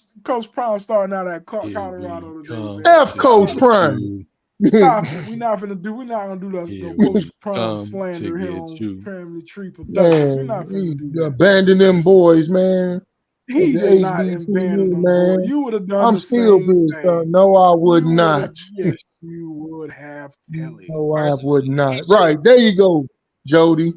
starting out at Colorado today, man. F Coach Prime. Stop it. We're not gonna do that. No Coach Prime slander here on Family Tree Productions. We're Man, not gonna do he that. abandoned them boys, man. He The did not abandon HBCU, them, boy. man. You would have done I'm the still same pissed. thing. No, I would not. Yes, you would have. Telly. No, I would not. Right, there you go, Jody.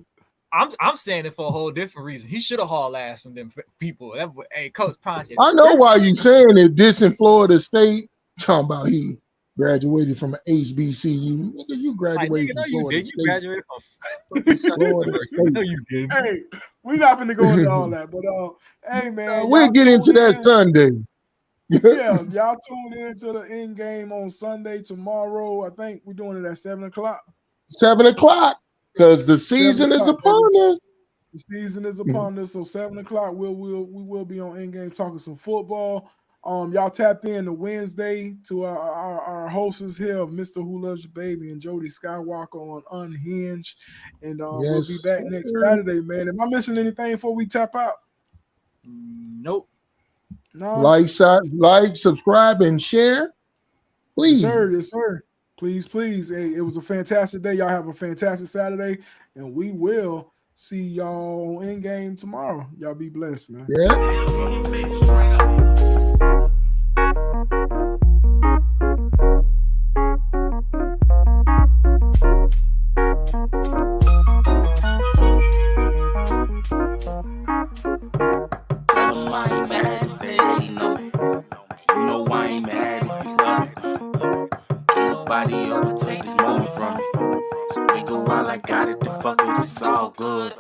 I'm saying it for a whole different reason. He should have hauled ass on them people. Hey, Coach Ponce. I know why you saying it. This in Florida State. Talking about he graduated from an HBCU. Nigga, you graduated from Florida State. You graduated from Florida State. No, you didn't. Hey, we're not gonna go into all that, but hey man, we'll get into that Sunday. Yeah, y'all tune in to the end game on Sunday tomorrow. I think we're doing it at 7:00. 7:00, because the season is upon us. The season is upon us. So 7:00, we will be on end game talking some football. Y'all tap in to Wednesday to our hosts here of Mr. Who Loves Your Baby and Jody Skywalker on Unhinged. And we'll be back next Saturday, man. Am I missing anything before we tap out? Nope. No. Like, subscribe, and share. Please. Yes, sir. Please. Hey, it was a fantastic day. Y'all have a fantastic Saturday, and we will see y'all in game tomorrow. Y'all be blessed, man. Yeah. Overtake this moment from me. So we go while I got it, the fuck it, it's all good.